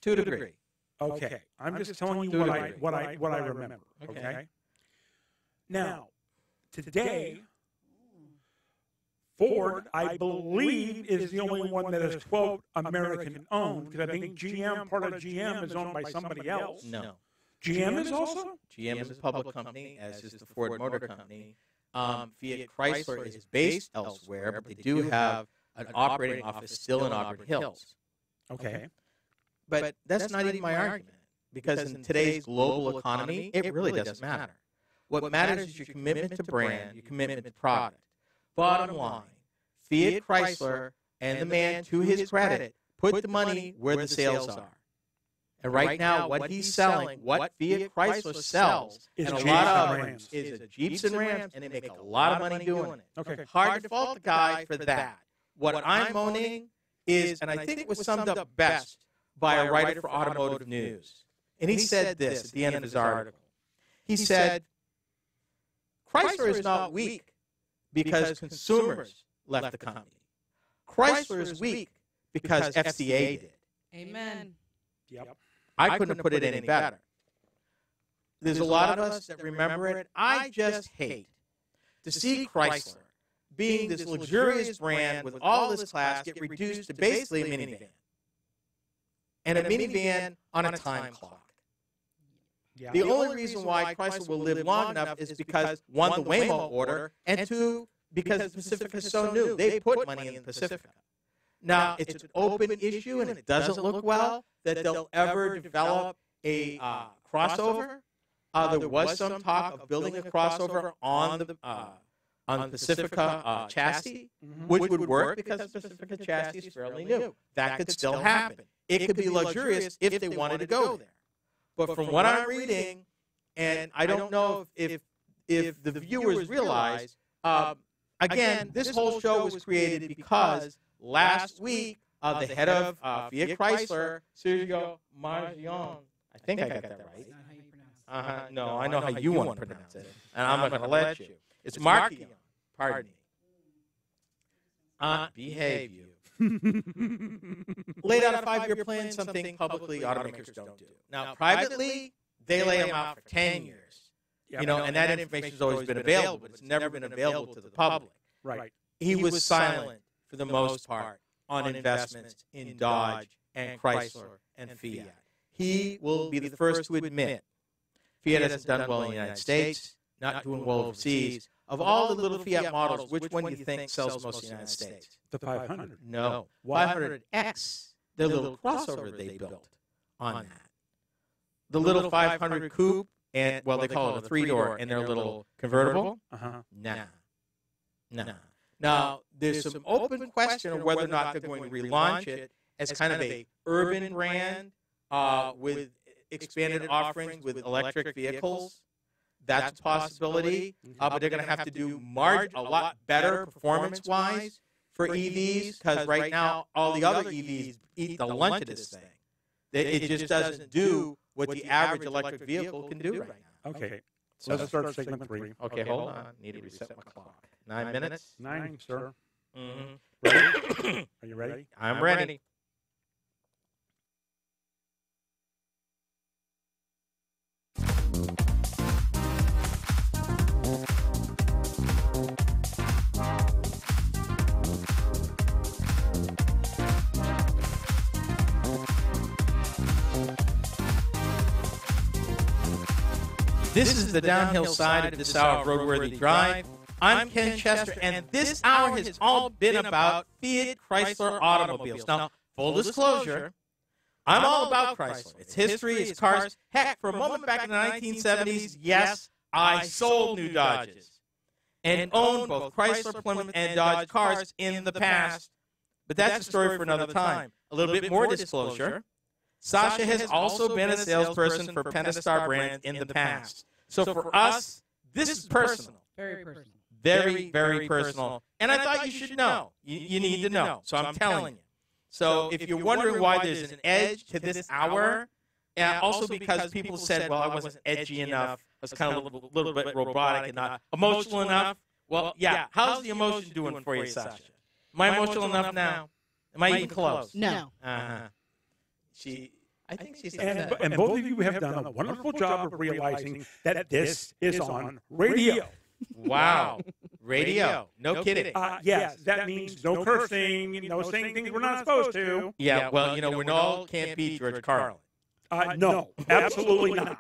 [SPEAKER 2] To a degree.
[SPEAKER 3] Okay, I'm just telling you what I remember. Okay. Now, today, Ford, I believe, is the only one that is quote American owned, because I think GM, part of GM, is owned by somebody else.
[SPEAKER 2] No.
[SPEAKER 3] GM is also?
[SPEAKER 2] GM is a public company, as is the Ford Motor Company. Fiat Chrysler is based elsewhere, but they do have an operating office still in Auburn Hills.
[SPEAKER 3] Okay.
[SPEAKER 2] But that's not even my argument, because in today's global economy, it really doesn't matter. What matters is your commitment to brand, your commitment to product. Bottom line, Fiat Chrysler and the man, to his credit, put the money where the sales are. And right now, what he's selling, what Fiat Chrysler sells,
[SPEAKER 3] Is
[SPEAKER 2] and a
[SPEAKER 3] Jeeps
[SPEAKER 2] lot
[SPEAKER 3] and
[SPEAKER 2] of
[SPEAKER 3] Rams.
[SPEAKER 2] is Jeeps and Rams, and they make a lot of money doing it.
[SPEAKER 3] Okay.
[SPEAKER 2] Hard to fault the guy for that. What I'm owning is, and I think it was summed up best by a writer for Automotive News. And he said this at the end of his article. He said, Chrysler is not weak because consumers left the company. Chrysler is weak because FCA did.
[SPEAKER 1] Amen.
[SPEAKER 3] Yep.
[SPEAKER 2] I couldn't have put it any better. There's a lot of us that remember it. I just hate to see Chrysler, being this luxurious brand with all this class, get reduced to basically a minivan. And a minivan on a time clock.
[SPEAKER 3] Yeah.
[SPEAKER 2] The only reason why Chrysler will live long enough is because, one, the Waymo order, and two, because the Pacifica is so new. They put money in the Pacifica. Now, it's an open issue, and it doesn't look well that they'll ever develop a crossover. There was some talk of building a crossover on the Pacifica chassis, which would work because the Pacifica chassis is fairly new. That could still happen. It could be luxurious if they wanted to go there. But from what I'm reading, and I don't know if the viewers realize, again, this whole show was created because last week, the head of Fiat Chrysler, Sergio Margion, I think I got that right.
[SPEAKER 1] That's not how you pronounce it.
[SPEAKER 2] No, I know how you want to pronounce it, and I'm not going to let you. It's Marchion. Pardon me. Behave you. Laid out a 5-year plan, something publicly automakers don't do. Now, privately, they lay them out for 10 years.
[SPEAKER 3] Yep.
[SPEAKER 2] You know, and that information has always been available, but it's never been available to the public.
[SPEAKER 3] Right.
[SPEAKER 2] He was silent, for the most part, on investments in Dodge and Chrysler and Fiat. He will be the first to admit Fiat hasn't done well in the United States, not doing well overseas. Of all the little Fiat models, which one do you think sells most in the United States?
[SPEAKER 3] The 500.
[SPEAKER 2] No. 500X, their little crossover they built on that. The little 500 coupe, and well, they call it a 3-door, and their little convertible? Nah. Now, there's some open question of whether or not they're going to relaunch it as kind of a urban brand with expanded offerings with electric vehicles. That's a possibility, but they're going to have to do a lot better performance-wise for EVs, because right now all the other EVs eat the lunch of this thing. It just doesn't do what the average electric vehicle can do right now.
[SPEAKER 3] Okay. So let's start segment 3.
[SPEAKER 2] Okay, hold on. Need to reset my clock. 9 minutes?
[SPEAKER 3] 9, sir.
[SPEAKER 2] Mm-hmm.
[SPEAKER 3] Ready? Are you ready?
[SPEAKER 2] I'm ready. This is the downhill side of this hour of RoadWorthy Drive. I'm Ken Chester, and this hour has all been about Fiat Chrysler automobiles. Now, full disclosure, I'm all about Chrysler. It's history, it's cars. Heck, for a moment back in the 1970s, yes, I sold new Dodges and owned both Chrysler, Plymouth, and Dodge cars in the past. But that's a story for another time. A little bit more disclosure. Sasha has also been a salesperson for Pentastar brands in the past. So for us, this is personal.
[SPEAKER 1] Very personal.
[SPEAKER 2] Very, very personal. And I thought you should know. You need to know. So I'm telling you. So if you're wondering why there's an edge to this hour, and also because people said, well, I wasn't edgy enough, I was kind of a little bit robotic and not emotional enough. Well, yeah, how's the emotion doing for you, Sasha? Am I emotional enough now? Am I even close?
[SPEAKER 1] No.
[SPEAKER 2] I think she's
[SPEAKER 3] And both of you have done a wonderful job of realizing that this is on radio.
[SPEAKER 2] Wow. Radio. No kidding.
[SPEAKER 3] Yes, that means no cursing, no saying things we're not supposed to.
[SPEAKER 2] Yeah, well, we all can't beat George Carlin.
[SPEAKER 3] No, absolutely not.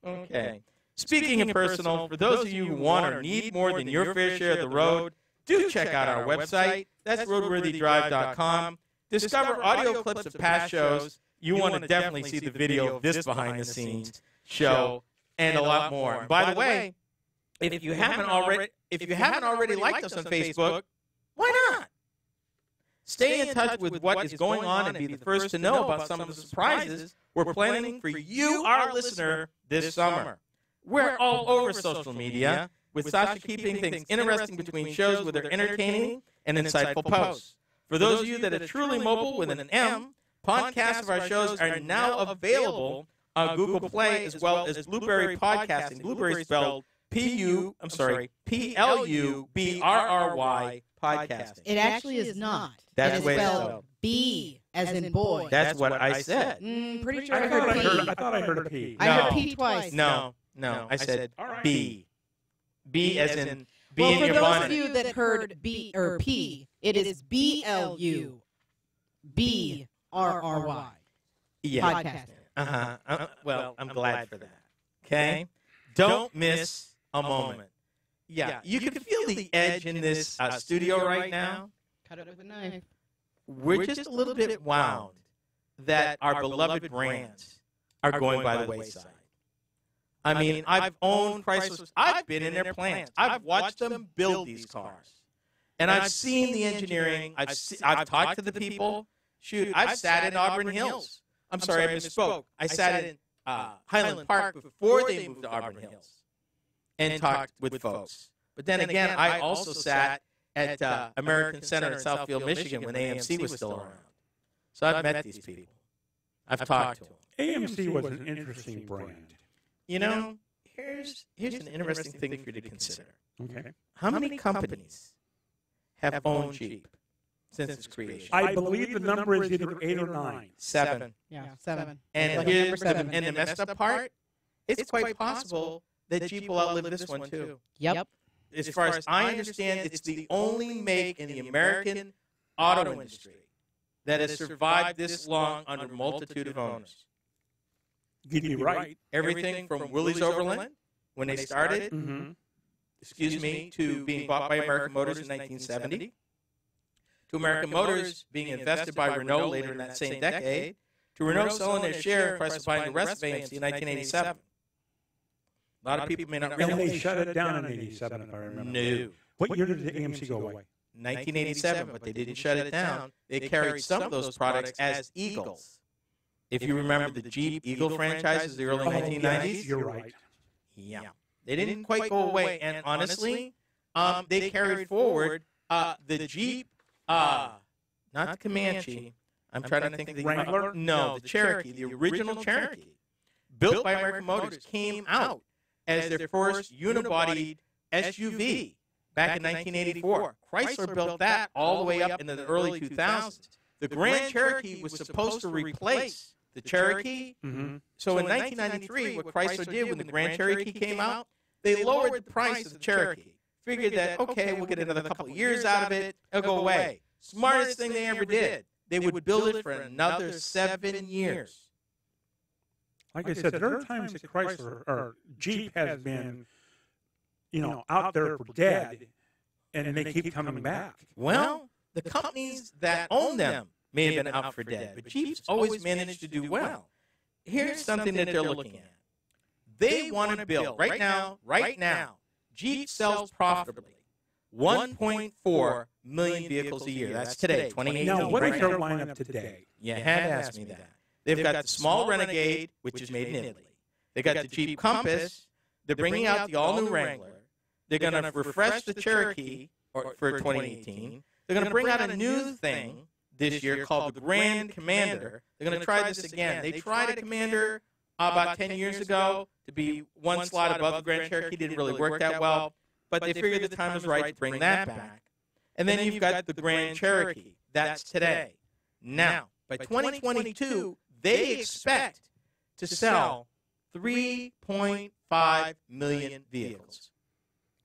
[SPEAKER 2] Okay. Speaking of personal, for those of you who want or need more than your fair share of the road, do check out our website. That's RoadWorthyDrive.com. Discover audio clips of past shows. You want to definitely see the video of this behind-the-scenes show and a lot more. And by the way, if you haven't already liked us on Facebook, why not? Stay in touch with what is going on and be the first to know about some of the surprises we're planning for you, our listener, this summer. We're all over social media, with Sasha keeping things interesting between shows with her entertaining and insightful posts. For those of you that are truly mobile with an M, podcasts of our shows are now available on Google Play as well as Blueberry Podcasting. Blueberry spelled P-L-U-B-R-R-Y Podcasting.
[SPEAKER 1] It actually is not.
[SPEAKER 2] That's
[SPEAKER 1] it is
[SPEAKER 2] the way it's
[SPEAKER 1] spelled
[SPEAKER 2] spelled.
[SPEAKER 1] B as in boy.
[SPEAKER 2] That's what I said.
[SPEAKER 1] Pretty sure
[SPEAKER 3] I
[SPEAKER 1] I heard P.
[SPEAKER 3] thought I heard a P.
[SPEAKER 1] I heard P twice.
[SPEAKER 2] No, I said B. B as in B
[SPEAKER 1] Well,
[SPEAKER 2] in
[SPEAKER 1] for
[SPEAKER 2] your
[SPEAKER 1] those
[SPEAKER 2] bonnet.
[SPEAKER 1] of you that heard B or P, it is B-L-U-B-R-R-Y.
[SPEAKER 2] Yeah.
[SPEAKER 1] Podcasting.
[SPEAKER 2] Well, I'm glad for that. Okay? Don't miss a moment. Yeah, you can feel the edge in this studio right now.
[SPEAKER 1] Cut it with a knife.
[SPEAKER 2] We're just a little bit wound that our beloved brands are going by the wayside. I mean, I've owned Chrysler. I've been in their plants. I've watched them build these cars. And I've seen the engineering. I've talked to the people. Shoot, I've sat in Auburn Hills. I'm sorry, I misspoke. I sat in Highland Park before they moved to Auburn Hills and talked with folks. But then again, I also sat at American Center in Southfield, Michigan when AMC was still around. So I've met these people. I've talked to them.
[SPEAKER 3] AMC was an interesting brand.
[SPEAKER 2] You know, here's an interesting thing for you to consider.
[SPEAKER 3] Okay.
[SPEAKER 2] How many companies have owned Jeep since its creation?
[SPEAKER 3] I believe the number is either 8 or 9.
[SPEAKER 2] 7.
[SPEAKER 1] Yeah, 7.
[SPEAKER 2] And
[SPEAKER 1] Like
[SPEAKER 2] here's
[SPEAKER 1] number 7.
[SPEAKER 2] and the messed up part, it's quite possible that Jeep will outlive this one too.
[SPEAKER 1] Yep.
[SPEAKER 2] As far as I understand, it's the only make in the American auto industry that has survived this long under a multitude of owners.
[SPEAKER 3] You'd be right.
[SPEAKER 2] Everything from Willys Overland, when they started, to being bought by American Motors in 1970, to American Motors being invested by Renault later in that same decade, to Renault selling their share and Chrysler buying the rest of AMC in 1987. A lot of people may not
[SPEAKER 3] And
[SPEAKER 2] realize.
[SPEAKER 3] they shut it down in 87, if I remember.
[SPEAKER 2] No.
[SPEAKER 3] What year did the AMC go away?
[SPEAKER 2] 1987, but they didn't shut it down. They carried some of those products as Eagles. If you remember the Jeep Eagle franchises, the early 1990s.
[SPEAKER 3] Yes, you're right.
[SPEAKER 2] Yeah. They didn't quite go away. And honestly, they carried forward the Jeep, not the Comanche. I'm trying to think of the
[SPEAKER 3] Wrangler?
[SPEAKER 2] No, the Cherokee, the original Cherokee, built by American Motors, came out as their first unibodied SUV back in 1984. Chrysler built that all the way up into the early 2000s. The Grand Cherokee was supposed to replace the Cherokee. So in 1993, what Chrysler did when the Grand Cherokee came out, they lowered the price of the Cherokee. Figured that, okay, we'll get another couple of years out of it. It'll go away. Smartest thing they ever did. They would build it for another 7 years.
[SPEAKER 3] Like I said, there are times that Chrysler or Jeep has been, out there for dead, and they keep coming back.
[SPEAKER 2] Well, the companies that own them may have been out for dead, but Jeep's always managed to do well. Here's something that they're looking at. They want to build, right now, Jeep sells profitably 1.4 million vehicles a year. That's today, 2018.
[SPEAKER 3] Now, what
[SPEAKER 2] right
[SPEAKER 3] is their lineup today?
[SPEAKER 2] You had to ask me that. They've got the small Renegade, which is made in Italy. They got the Jeep Compass. They're bringing out the all-new Wrangler. They're going to refresh the Cherokee for 2018. They're going to bring out a new thing this year called the Grand Commander. They're going to try this again. They tried a Commander about 10 years ago to be one slot above the Grand Cherokee. Didn't really work that well, but they figured the time was right to bring that back. And then you've got the Grand Cherokee. That's today. Now, by 2022, they expect to sell 3.5 million vehicles.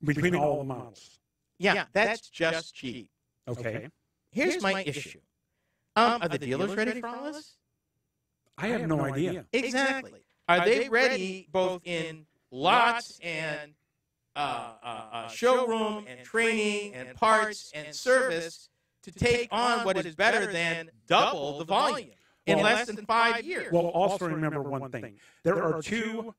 [SPEAKER 3] Between all the models.
[SPEAKER 2] Yeah, that's just Jeep.
[SPEAKER 3] Okay.
[SPEAKER 2] Here's my issue. Are the dealers ready for all this?
[SPEAKER 3] I have no idea.
[SPEAKER 2] Exactly. Are they ready both in lots and showroom and training and parts and service to take on what is better than double the volume in less than 5 years?
[SPEAKER 3] Well, also remember one thing. There are two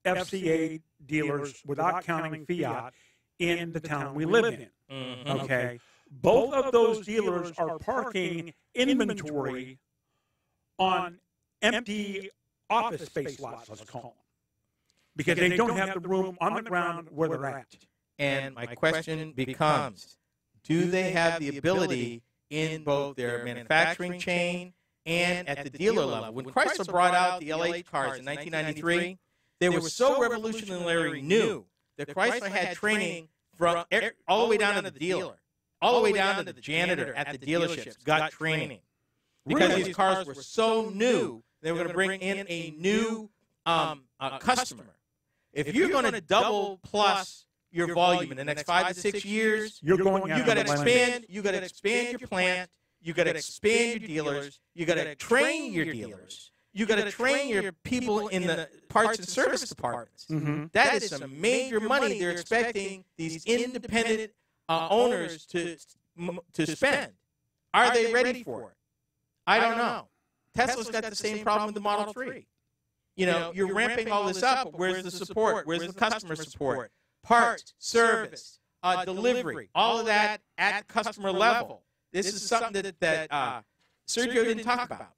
[SPEAKER 3] FCA dealers, without counting Fiat, in the town we live in.
[SPEAKER 2] Mm-hmm.
[SPEAKER 3] Okay? Both of those dealers are parking inventory on empty office space lots, let's call them, because they don't have the room on the ground where they're at.
[SPEAKER 2] And my question becomes, do they have the ability in both their manufacturing chain and at the dealer level? When Chrysler brought out the LH cars in 1993, they were so revolutionarily new that Chrysler had training from all the way down to the dealer, all the way down to the janitor at the dealerships got training. Because these cars were so new, they were going to bring in a new customer. If you're going to double plus your volume in the next 5 to 6 years,
[SPEAKER 3] You got
[SPEAKER 2] to expand. You got to expand your plant. You got to expand your dealers. You got to train your dealers. You got to train your people in the parts and service departments.
[SPEAKER 3] Mm-hmm.
[SPEAKER 2] That is some major money they're expecting these independent owners to spend. Are they ready for it? I don't know. Tesla's got the same problem with the Model 3. You know, you're ramping all this up, but where's the support? Where's the customer support? Parts, service, delivery, all of that at the customer level. This is something that Sergio didn't talk about.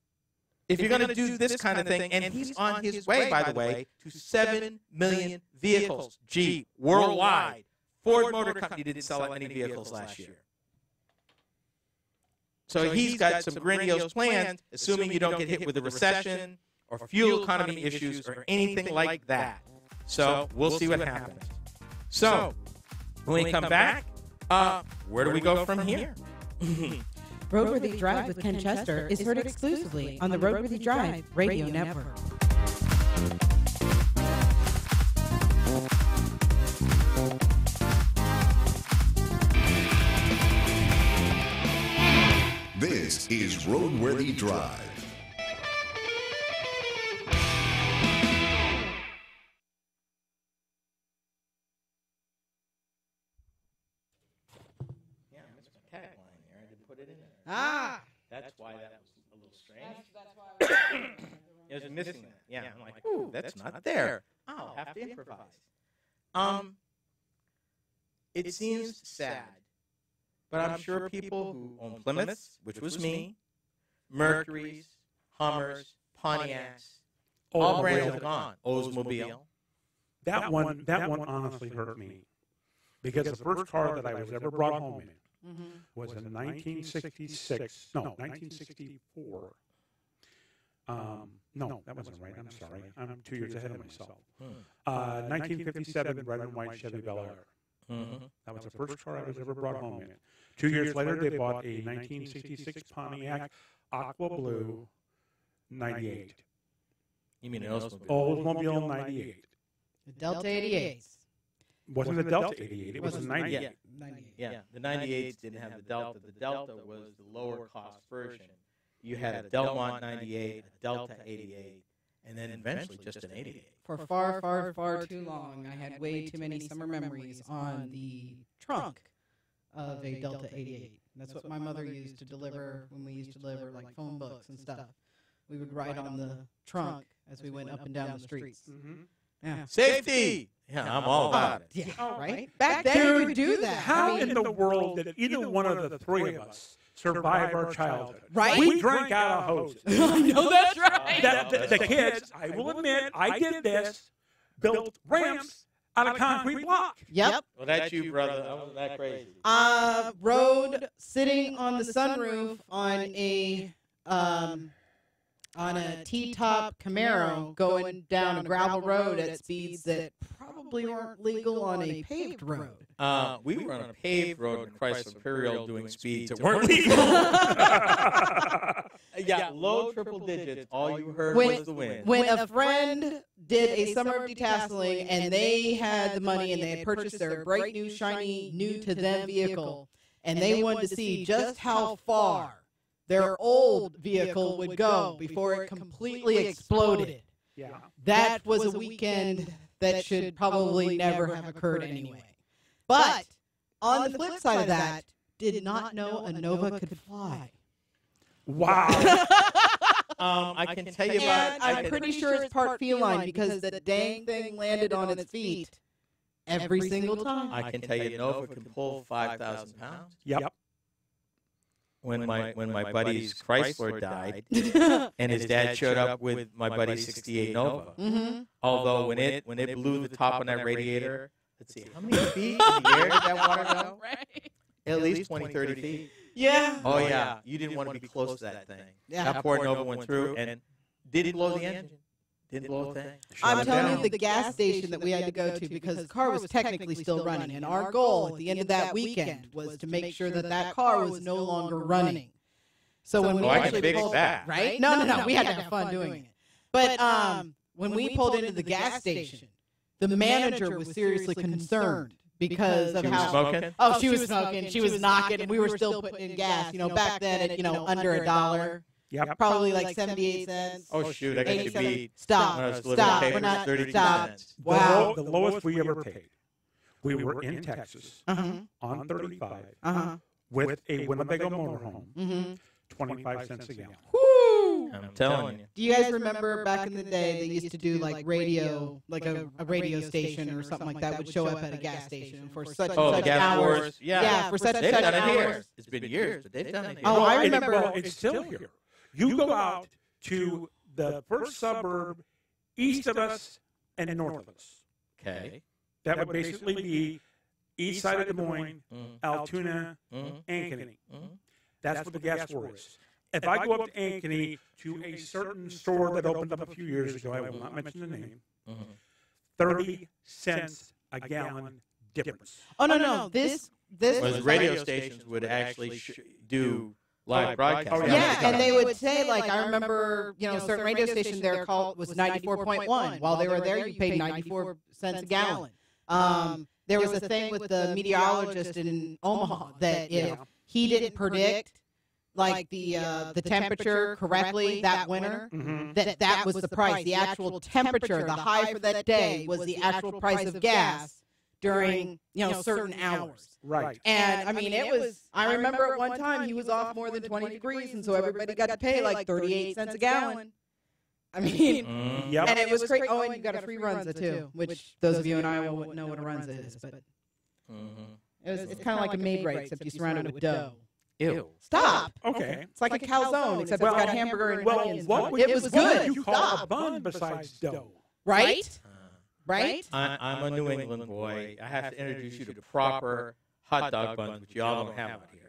[SPEAKER 2] If you're going to do this kind of thing, and he's on his way, by the way, to 7 million vehicles, Jeep, worldwide. Ford Motor Company didn't sell that many vehicles last year. So he's got some grandiose plans, assuming you don't get hit with a recession or fuel economy issues or anything like that. So we'll see what happens. So when we come back, where do we go from here?
[SPEAKER 1] RoadWorthy Drive with Ken Chester is heard exclusively on the RoadWorthy Drive Radio Network.
[SPEAKER 5] This is RoadWorthy Drive.
[SPEAKER 2] Yeah, I missed my tagline there. I didn't put it in there.
[SPEAKER 1] Ah!
[SPEAKER 2] That's why that was a little strange. It was missing that. Yeah, I'm like, ooh, that's not there. I'll have to improvise. It seems sad, but I'm sure people who own Plymouths, which was me, Mercuries, Hummers, Pontiacs, all brands are gone. Oldsmobile.
[SPEAKER 3] That one honestly hurt me, because the first car that I was ever brought home in was in 1964. No, that wasn't right. I'm sorry. I'm 2 years ahead of myself. 1957 red and white Chevy Bel Air. That was the first car I was ever brought home in. 2 years later, they bought a 1966 Pontiac Aqua Blue 98.
[SPEAKER 2] You mean an Oldsmobile?
[SPEAKER 3] Oldsmobile 98.
[SPEAKER 1] The Delta 88s.
[SPEAKER 3] Wasn't the Delta 88? It was a 98.
[SPEAKER 2] Yeah, the 98s didn't have the Delta. The Delta was the lower cost version. You had a Delmont 98, a Delta 88, and then eventually just an 88.
[SPEAKER 1] For far, far, far too long, I had way too many summer memories on the trunk of a Delta 88. That's what my mother used to deliver when we used to deliver like phone books and stuff. We would ride on the trunk as we went up and down the streets. Yeah.
[SPEAKER 2] Safety. Yeah, I'm all about it.
[SPEAKER 1] Yeah, right? Back then you could do that.
[SPEAKER 3] How in the world did either one of the three of us survive our childhood?
[SPEAKER 1] Right?
[SPEAKER 3] We drank out of hoses.
[SPEAKER 1] I know that's right.
[SPEAKER 3] The kids, I will admit, I did this, built ramps out of concrete block.
[SPEAKER 1] Yep.
[SPEAKER 2] Well, that's you, brother. I wasn't that crazy.
[SPEAKER 1] Rode sitting on the sunroof on a T-top Camaro going down a gravel road at speeds that probably weren't legal on a paved road.
[SPEAKER 2] We were on a paved road in Chrysler Imperial doing speeds that weren't legal. Yeah, low triple digits. All you heard was the wind.
[SPEAKER 1] When a friend did a summer of detasseling and they had the money and they had purchased their bright new, shiny, new-to-them vehicle, and they wanted to see just how far their old vehicle would go before it completely exploded.
[SPEAKER 3] Yeah.
[SPEAKER 1] That was a weekend that should probably never have occurred anyway. But on the flip side of that, did not know a Nova could fly.
[SPEAKER 3] Wow.
[SPEAKER 2] I can tell you about.
[SPEAKER 1] And I'm pretty sure it's part feline because the dang thing landed on its feet every single time.
[SPEAKER 2] I can tell you, Nova can pull 5,000 pounds.
[SPEAKER 3] Yep.
[SPEAKER 2] When my buddy's Chrysler died, and his dad showed up with my buddy's '68 Nova. Although when it blew the top on that radiator, let's see, how many feet in the air did that water go?
[SPEAKER 1] Right.
[SPEAKER 2] At least 20, 30 feet.
[SPEAKER 1] Yeah.
[SPEAKER 2] Oh yeah, you didn't want to be close to that thing.
[SPEAKER 1] Yeah.
[SPEAKER 2] That poor Nova went through and didn't blow the engine. Didn't blow a thing.
[SPEAKER 1] I'm telling you, the gas station that we had to go to, because the car was technically still running, and our goal at the end of that weekend was to make sure that that car was no longer running. So when we
[SPEAKER 2] I can
[SPEAKER 1] actually
[SPEAKER 2] fix
[SPEAKER 1] pulled,
[SPEAKER 2] that.
[SPEAKER 1] right? No, we had to have fun doing it. But when we pulled into the gas station, the manager was seriously concerned because of
[SPEAKER 2] She was
[SPEAKER 1] how.
[SPEAKER 2] smoking?
[SPEAKER 1] Oh, she was smoking. She was knocking, and we were still putting in gas. You know, back then at under $1.
[SPEAKER 3] Yep.
[SPEAKER 1] Probably like 78 cents.
[SPEAKER 2] Oh shoot, I got you
[SPEAKER 1] 87.
[SPEAKER 2] beat.
[SPEAKER 1] Stop.
[SPEAKER 2] When I was delivering
[SPEAKER 1] Stop.
[SPEAKER 2] papers,
[SPEAKER 1] We're not.
[SPEAKER 2] 32
[SPEAKER 1] Stop.
[SPEAKER 2] cents.
[SPEAKER 1] Wow.
[SPEAKER 3] The lowest we ever paid. We were in Texas on 35 with a Winnebago motorhome, 25 cents a gallon.
[SPEAKER 1] Woo!
[SPEAKER 2] I'm telling you.
[SPEAKER 1] Do you guys remember back in the day they used to do like radio, like a radio station or something like that would show up at a gas station for such and
[SPEAKER 2] Oh,
[SPEAKER 1] such
[SPEAKER 2] gas
[SPEAKER 1] hours?
[SPEAKER 2] wars. Yeah.
[SPEAKER 1] Yeah, for such and
[SPEAKER 2] They've
[SPEAKER 1] such
[SPEAKER 2] done it here.
[SPEAKER 1] hours.
[SPEAKER 2] It's been years, but they've done it here.
[SPEAKER 1] Oh, I
[SPEAKER 3] And
[SPEAKER 1] remember.
[SPEAKER 3] well, it's still here. You go out to the first suburb east of us and north of us.
[SPEAKER 2] Okay.
[SPEAKER 3] That would basically be east side of Des Moines, Altoona,
[SPEAKER 2] Mhm.
[SPEAKER 3] Ankeny.
[SPEAKER 2] Mhm.
[SPEAKER 3] That's where the gas war is. If I go up to Ankeny to a certain store that opened up a few years ago, I will not mention the name, 30 cents a gallon difference.
[SPEAKER 1] Oh no. This.
[SPEAKER 2] Whereas radio stations would actually do live broadcasts.
[SPEAKER 3] Oh,
[SPEAKER 1] Yeah, and they would say, like, I remember, certain radio station there was 94.1. While they were there, you paid 94 cents a gallon. There was a thing with the meteorologist in Omaha that if he didn't predict, like, the temperature correctly that winter, that was the price. The actual temperature, the high for that day, was the actual price of gas during, certain hours.
[SPEAKER 3] Right.
[SPEAKER 1] And, I mean, it was, I remember at one time he was off more than 20 degrees, and so everybody got to pay like 38 cents a gallon. I mean,
[SPEAKER 3] Yep.
[SPEAKER 1] and it was crazy. Oh, and you got a free Runza, too, which those of you in Iowa wouldn't know what a Runza is, but it's kind of like a Maid-Rite, except you surround it with dough.
[SPEAKER 2] Ew.
[SPEAKER 1] Stop.
[SPEAKER 3] Okay.
[SPEAKER 1] It's like a calzone, except it's got hamburger and
[SPEAKER 3] Well,
[SPEAKER 1] onions.
[SPEAKER 3] what would
[SPEAKER 1] It was good.
[SPEAKER 3] you call a
[SPEAKER 1] Stop.
[SPEAKER 3] bun besides dough?
[SPEAKER 1] Right? Right?
[SPEAKER 2] I'm a New England boy. I have to introduce you to proper hot dog buns, which y'all don't have out here.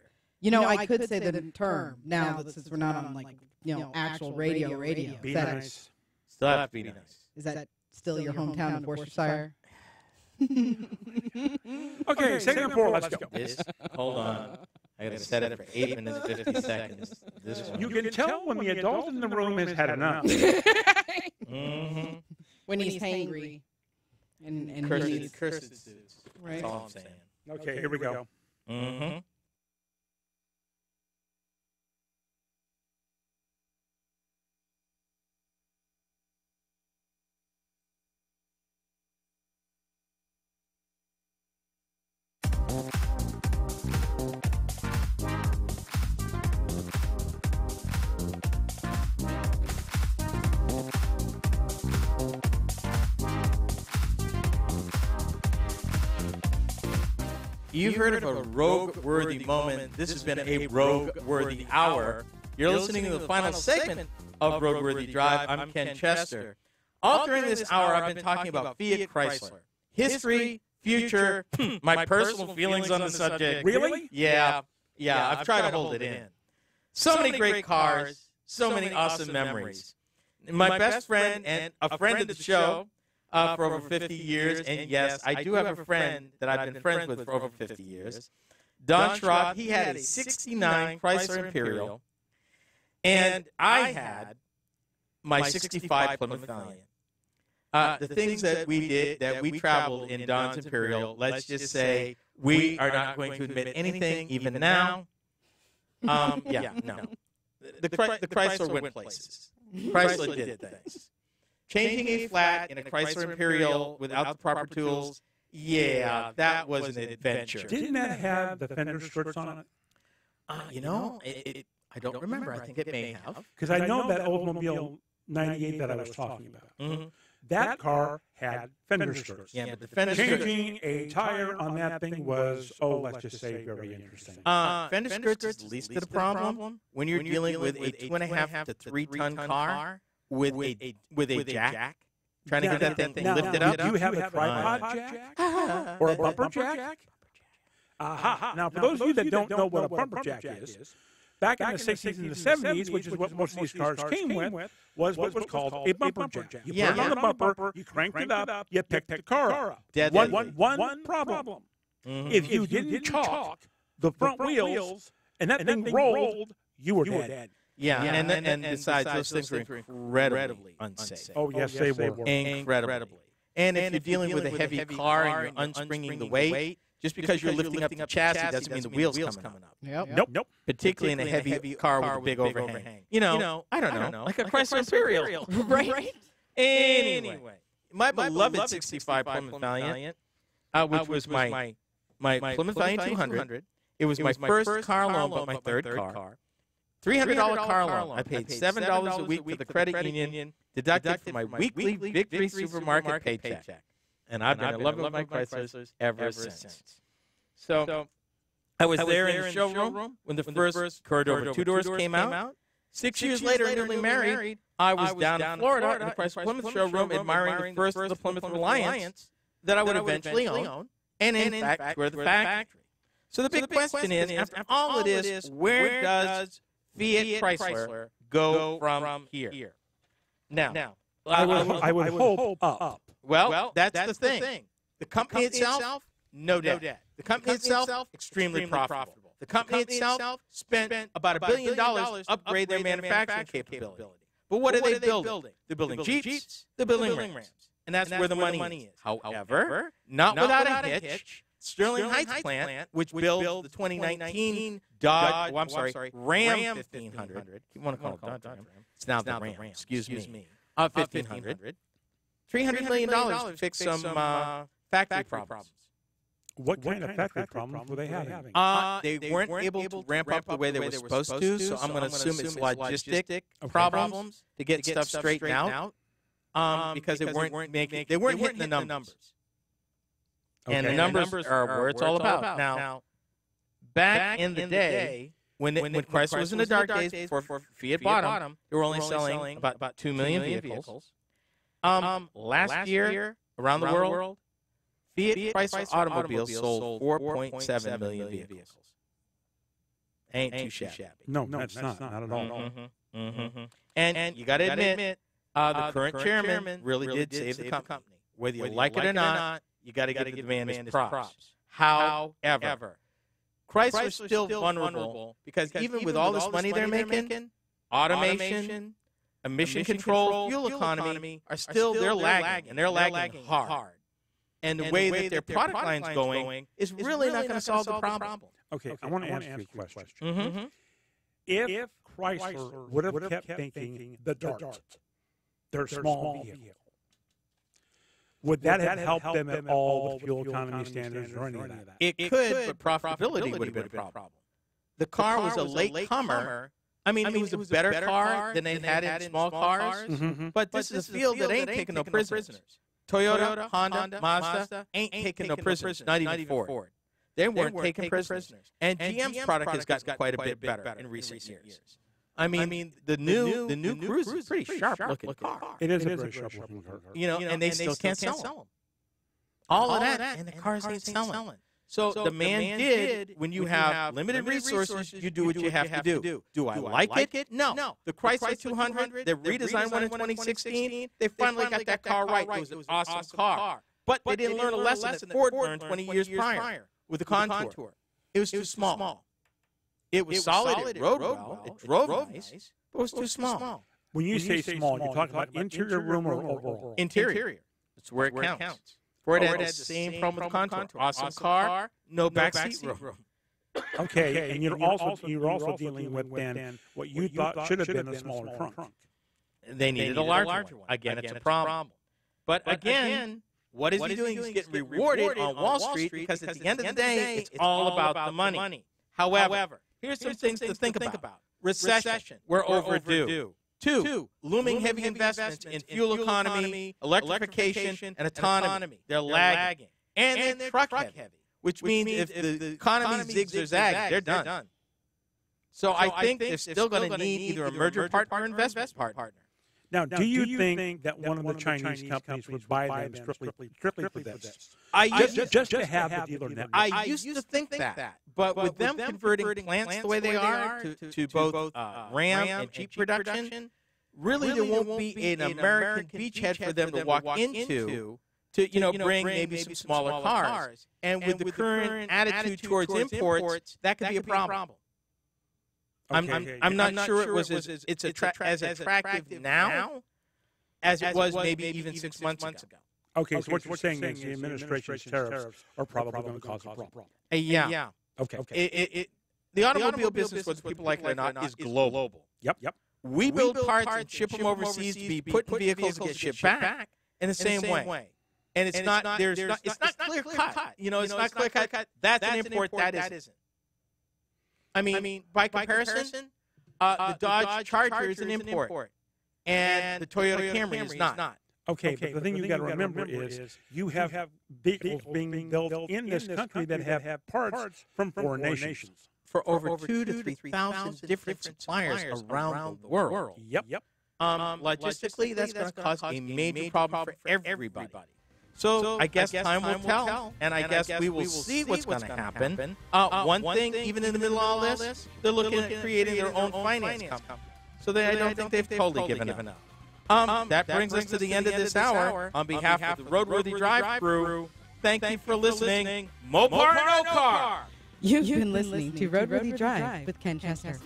[SPEAKER 1] I could say the term now that since we're not on like actual radio.
[SPEAKER 3] Be
[SPEAKER 1] Is that,
[SPEAKER 3] nice.
[SPEAKER 2] Still have to be nice.
[SPEAKER 1] is that still your hometown of Worcestershire?
[SPEAKER 3] Okay, segment 4, let's go.
[SPEAKER 2] Hold on. I got to set it for 8 minutes, 50 seconds. This one.
[SPEAKER 3] You can tell when the adult in the room has had enough.
[SPEAKER 1] When he's hangry. And
[SPEAKER 2] Cursed,
[SPEAKER 1] he's,
[SPEAKER 2] suits.
[SPEAKER 1] right?
[SPEAKER 2] That's all I'm saying.
[SPEAKER 3] Okay, here we go.
[SPEAKER 2] You've heard of a rogue-worthy moment. This has been a rogue-worthy hour. You're listening to the final segment of RoadWorthy Drive. I'm Ken Chester. All during this hour, I've been talking about FiatChrysler. History, future, my personal feelings on the subject.
[SPEAKER 3] Really?
[SPEAKER 2] Yeah, I've tried to hold it in. So many great cars, so many awesome memories. My best friend and a friend of the show for over 50 years, and yes, I do have a friend that I've been friends with for over 50 years. Don Schrock, he had a 69 Chrysler Imperial, and I had my 65 Plymouth Valiant. The things that we did, that we traveled in Don's Imperial, let's just say we are not going to admit anything even now. No. The Chrysler went places. Chrysler did things. Changing a flat in a Chrysler Imperial without the proper tools, that was an adventure.
[SPEAKER 3] Didn't that have the fender skirts on it?
[SPEAKER 2] I don't remember. I think it may have.
[SPEAKER 3] Because I know that Oldsmobile 98 that I was talking about.
[SPEAKER 2] Mm-hmm.
[SPEAKER 3] That car had fender skirts.
[SPEAKER 2] Yeah, but the fender skirts.
[SPEAKER 3] Changing a tire on that thing was, let's just say, very interesting.
[SPEAKER 2] Fender skirts is the least of the problem when you're dealing with a 2.5 to 3 ton car with a jack. Trying to get that thing lifted up.
[SPEAKER 3] Do you have a tripod jack? Or a bumper jack? Aha. Now, for those of you that don't know what a bumper jack is, back in the 60s and the 70s, which is what most of these cars came with, was what was called a bumper jack. You put it on the bumper, you cranked it up, you picked the car up. One problem. If you didn't chalk the front wheels and that thing rolled, you were dead.
[SPEAKER 2] Yeah, and besides, those things were incredibly unsafe.
[SPEAKER 3] Oh, yes, they were.
[SPEAKER 2] Incredibly. And if you're dealing with a heavy car and you're unspringing the weight, just because you're lifting up the chassis doesn't mean the wheel's coming up.
[SPEAKER 3] Nope.
[SPEAKER 2] Particularly in a heavy car with a big overhang. I don't know, like a Chrysler Imperial. Right? Anyway, my beloved 65 Plymouth Valiant, which was my Plymouth Valiant 200. It was my first car loan, but my third car. $300 car loan. I paid $7 a week for the credit union, deducted from my weekly Victory Supermarket paycheck. And I've been in love with my Chryslers ever since. So I was there in the showroom when the first Corridor 2 doors came out. 6 years later, newly married, I was down in Florida in the Chrysler Plymouth showroom admiring the first of the Plymouth Reliance that I would eventually own, and in fact, tour the factory. So the big question is, after all of this, where does FiatChrysler go from here? Now,
[SPEAKER 3] I would hope up.
[SPEAKER 2] Well, that's the thing. The company itself, no debt. The company itself, extremely profitable. The company itself spent about $1 billion to upgrade their manufacturing capability. But what are they building? They're building Jeeps, they're building Rams. And that's where the money is. However, not without a hitch, Sterling Heights plant, which builds the 2019 Ram 1500. You want to call it Dodge Ram. It's now the Ram, excuse me. 1500. $300 million to fix some factory problems.
[SPEAKER 3] What kind of factory problems were they having?
[SPEAKER 2] They weren't able to ramp up the way they were supposed to, so I'm going to assume it's logistic problems to get stuff straightened out because they weren't hitting the numbers. And the numbers are where it's all about. Now, back in the day, when Chrysler was in the dark days before Fiat bought them, they were only selling about 2 million vehicles. Last year, around the world, FiatChrysler automobiles sold 4.7 million vehicles. Ain't too shabby.
[SPEAKER 3] No, that's not at all.
[SPEAKER 2] And you got to admit, the current chairman really did save the company. Whether you like it or not, you got to give the man his props. However, Chrysler's still vulnerable because even with all this money they're making, automation, emission control, fuel economy are still they're lagging, and they're lagging hard. And the way that their product line's going is really not going to solve the problem.
[SPEAKER 3] Okay, I want to ask you a question. If Chrysler would have kept thinking the Dart, their small vehicle, would that have helped them at all with fuel economy standards or any of that?
[SPEAKER 2] It could, but profitability would have been a problem. The car was a late comer. I mean, it was a better car than they had in small cars, but this is a field that ain't taking no prisoners. Toyota, Honda, Mazda ain't taking no prisoners, not even Ford. They weren't taken prisoners. And GM's product has gotten quite a bit better in recent years. I mean, the new Cruise is a pretty sharp-looking car.
[SPEAKER 3] It is a very sharp-looking car.
[SPEAKER 2] You know, and they still can't sell them. All of that, and the cars ain't selling. So the man did, when you have limited resources, you do what you have to do. Do I like it? No. The Chrysler 200, the redesigned one in 2016, they finally got that car right. It was an awesome car. But they didn't learn a lesson that Ford learned 20 years prior with the Contour. It was too small. It was solid, it rode well, it drove nice, but it was too small.
[SPEAKER 3] When you say small, you're talking about interior room or overall?
[SPEAKER 2] Interior. That's where it counts. Ford had the same problem with the Contour. Awesome car, no backseat room.
[SPEAKER 3] Okay, and you're also dealing with then what you thought should have been a smaller trunk.
[SPEAKER 2] They needed a larger one. Again, it's a problem. But again, what is he doing? He's getting rewarded on Wall Street because at the end of the day, it's all about the money. However, here's some things to think about. Recession. We're overdue. 2, looming heavy investments in fuel economy, electrification, and autonomy. They're lagging. And they're truck heavy, which means if the economy zigs or zags, they're done. So I think they're still going to need either a merger partner or investment partner.
[SPEAKER 3] Now, do you think that one of the Chinese companies would buy them strictly for this? Just to have the dealer network?
[SPEAKER 2] I used to think that. But with them converting plants the way they are to both Ram and Jeep production, really there won't be an American beachhead for them to walk into to bring maybe some smaller cars. And with the current attitude towards imports, that could be a problem. I'm not sure it was as attractive now as it was maybe even 6 months ago.
[SPEAKER 3] Okay, so what you're saying is the administration's tariffs are probably going to cause a problem.
[SPEAKER 2] Yeah.
[SPEAKER 3] Okay.
[SPEAKER 2] The automobile business, whether people like it or not, is global.
[SPEAKER 3] Yep.
[SPEAKER 2] We build parts and ship them overseas to be put in vehicles and get shipped back in the same way. And it's not clear cut. It's not clear cut. That's an import. That isn't. I mean, by comparison, the Dodge Charger is an import, and the Toyota Camry is not.
[SPEAKER 3] Okay, but the thing you got to remember is you have vehicles being built in this country that have parts from foreign nations.
[SPEAKER 2] For over 2,000 to 3,000 different suppliers around the world.
[SPEAKER 3] Yep.
[SPEAKER 2] Logistically, that's going to cause a major problem for everybody. So I guess time will tell, and I guess we will see what's going to happen. One thing, even in the middle of all this, they're looking at creating their own finance company. So I don't think they've totally given up. That brings us to the end of this hour. On behalf of the RoadWorthy Drive Crew, thank you for listening. Mopar No Car!
[SPEAKER 1] You've been listening to RoadWorthy Drive with Ken Chester.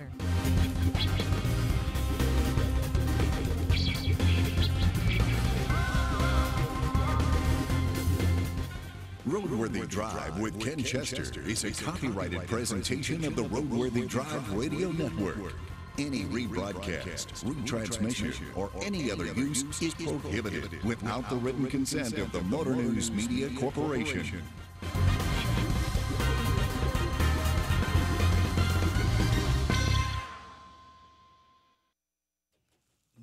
[SPEAKER 5] RoadWorthy Drive with Ken Chester is a copyrighted presentation of the RoadWorthy Drive Radio Network. Any rebroadcast, retransmission, or any other use is prohibited without the written consent of the Motor News Media Corporation.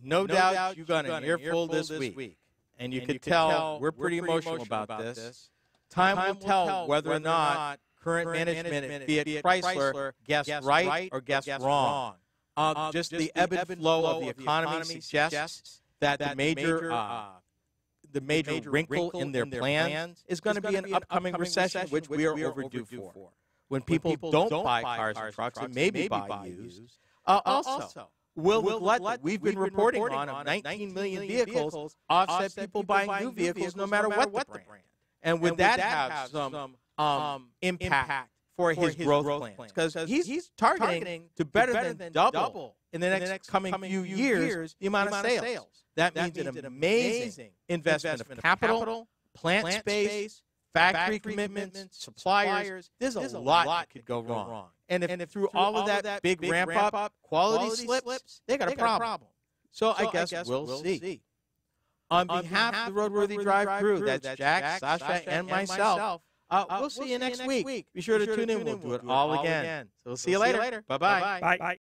[SPEAKER 2] No doubt you got an earful this week, and you could tell we're pretty emotional about this. Time will tell whether or not current management at FiatChrysler guessed right or guessed wrong. Just the ebb and flow of the economy suggests that the major wrinkle in their plans is going to be an upcoming recession, which we are overdue for. When people don't buy cars and trucks and maybe buy used. Also, will the glut that we've been reporting on of 19 million vehicles offset people buying new vehicles no matter what the brand? And would that have some impact for his growth plans? Because he's targeting to better than double in the next coming few years the amount of sales. That means an amazing investment of capital, plant space, factory commitments, suppliers. There's a lot that could go wrong. And if through all of that big ramp-up, quality slips, they got a problem. So I guess we'll see. On behalf of the RoadWorthy Drive Crew, that's Jack, Sasha, and myself, we'll see you next week. Be sure to tune in. We'll do it all again. So we'll see you later. Bye-bye.
[SPEAKER 3] Bye.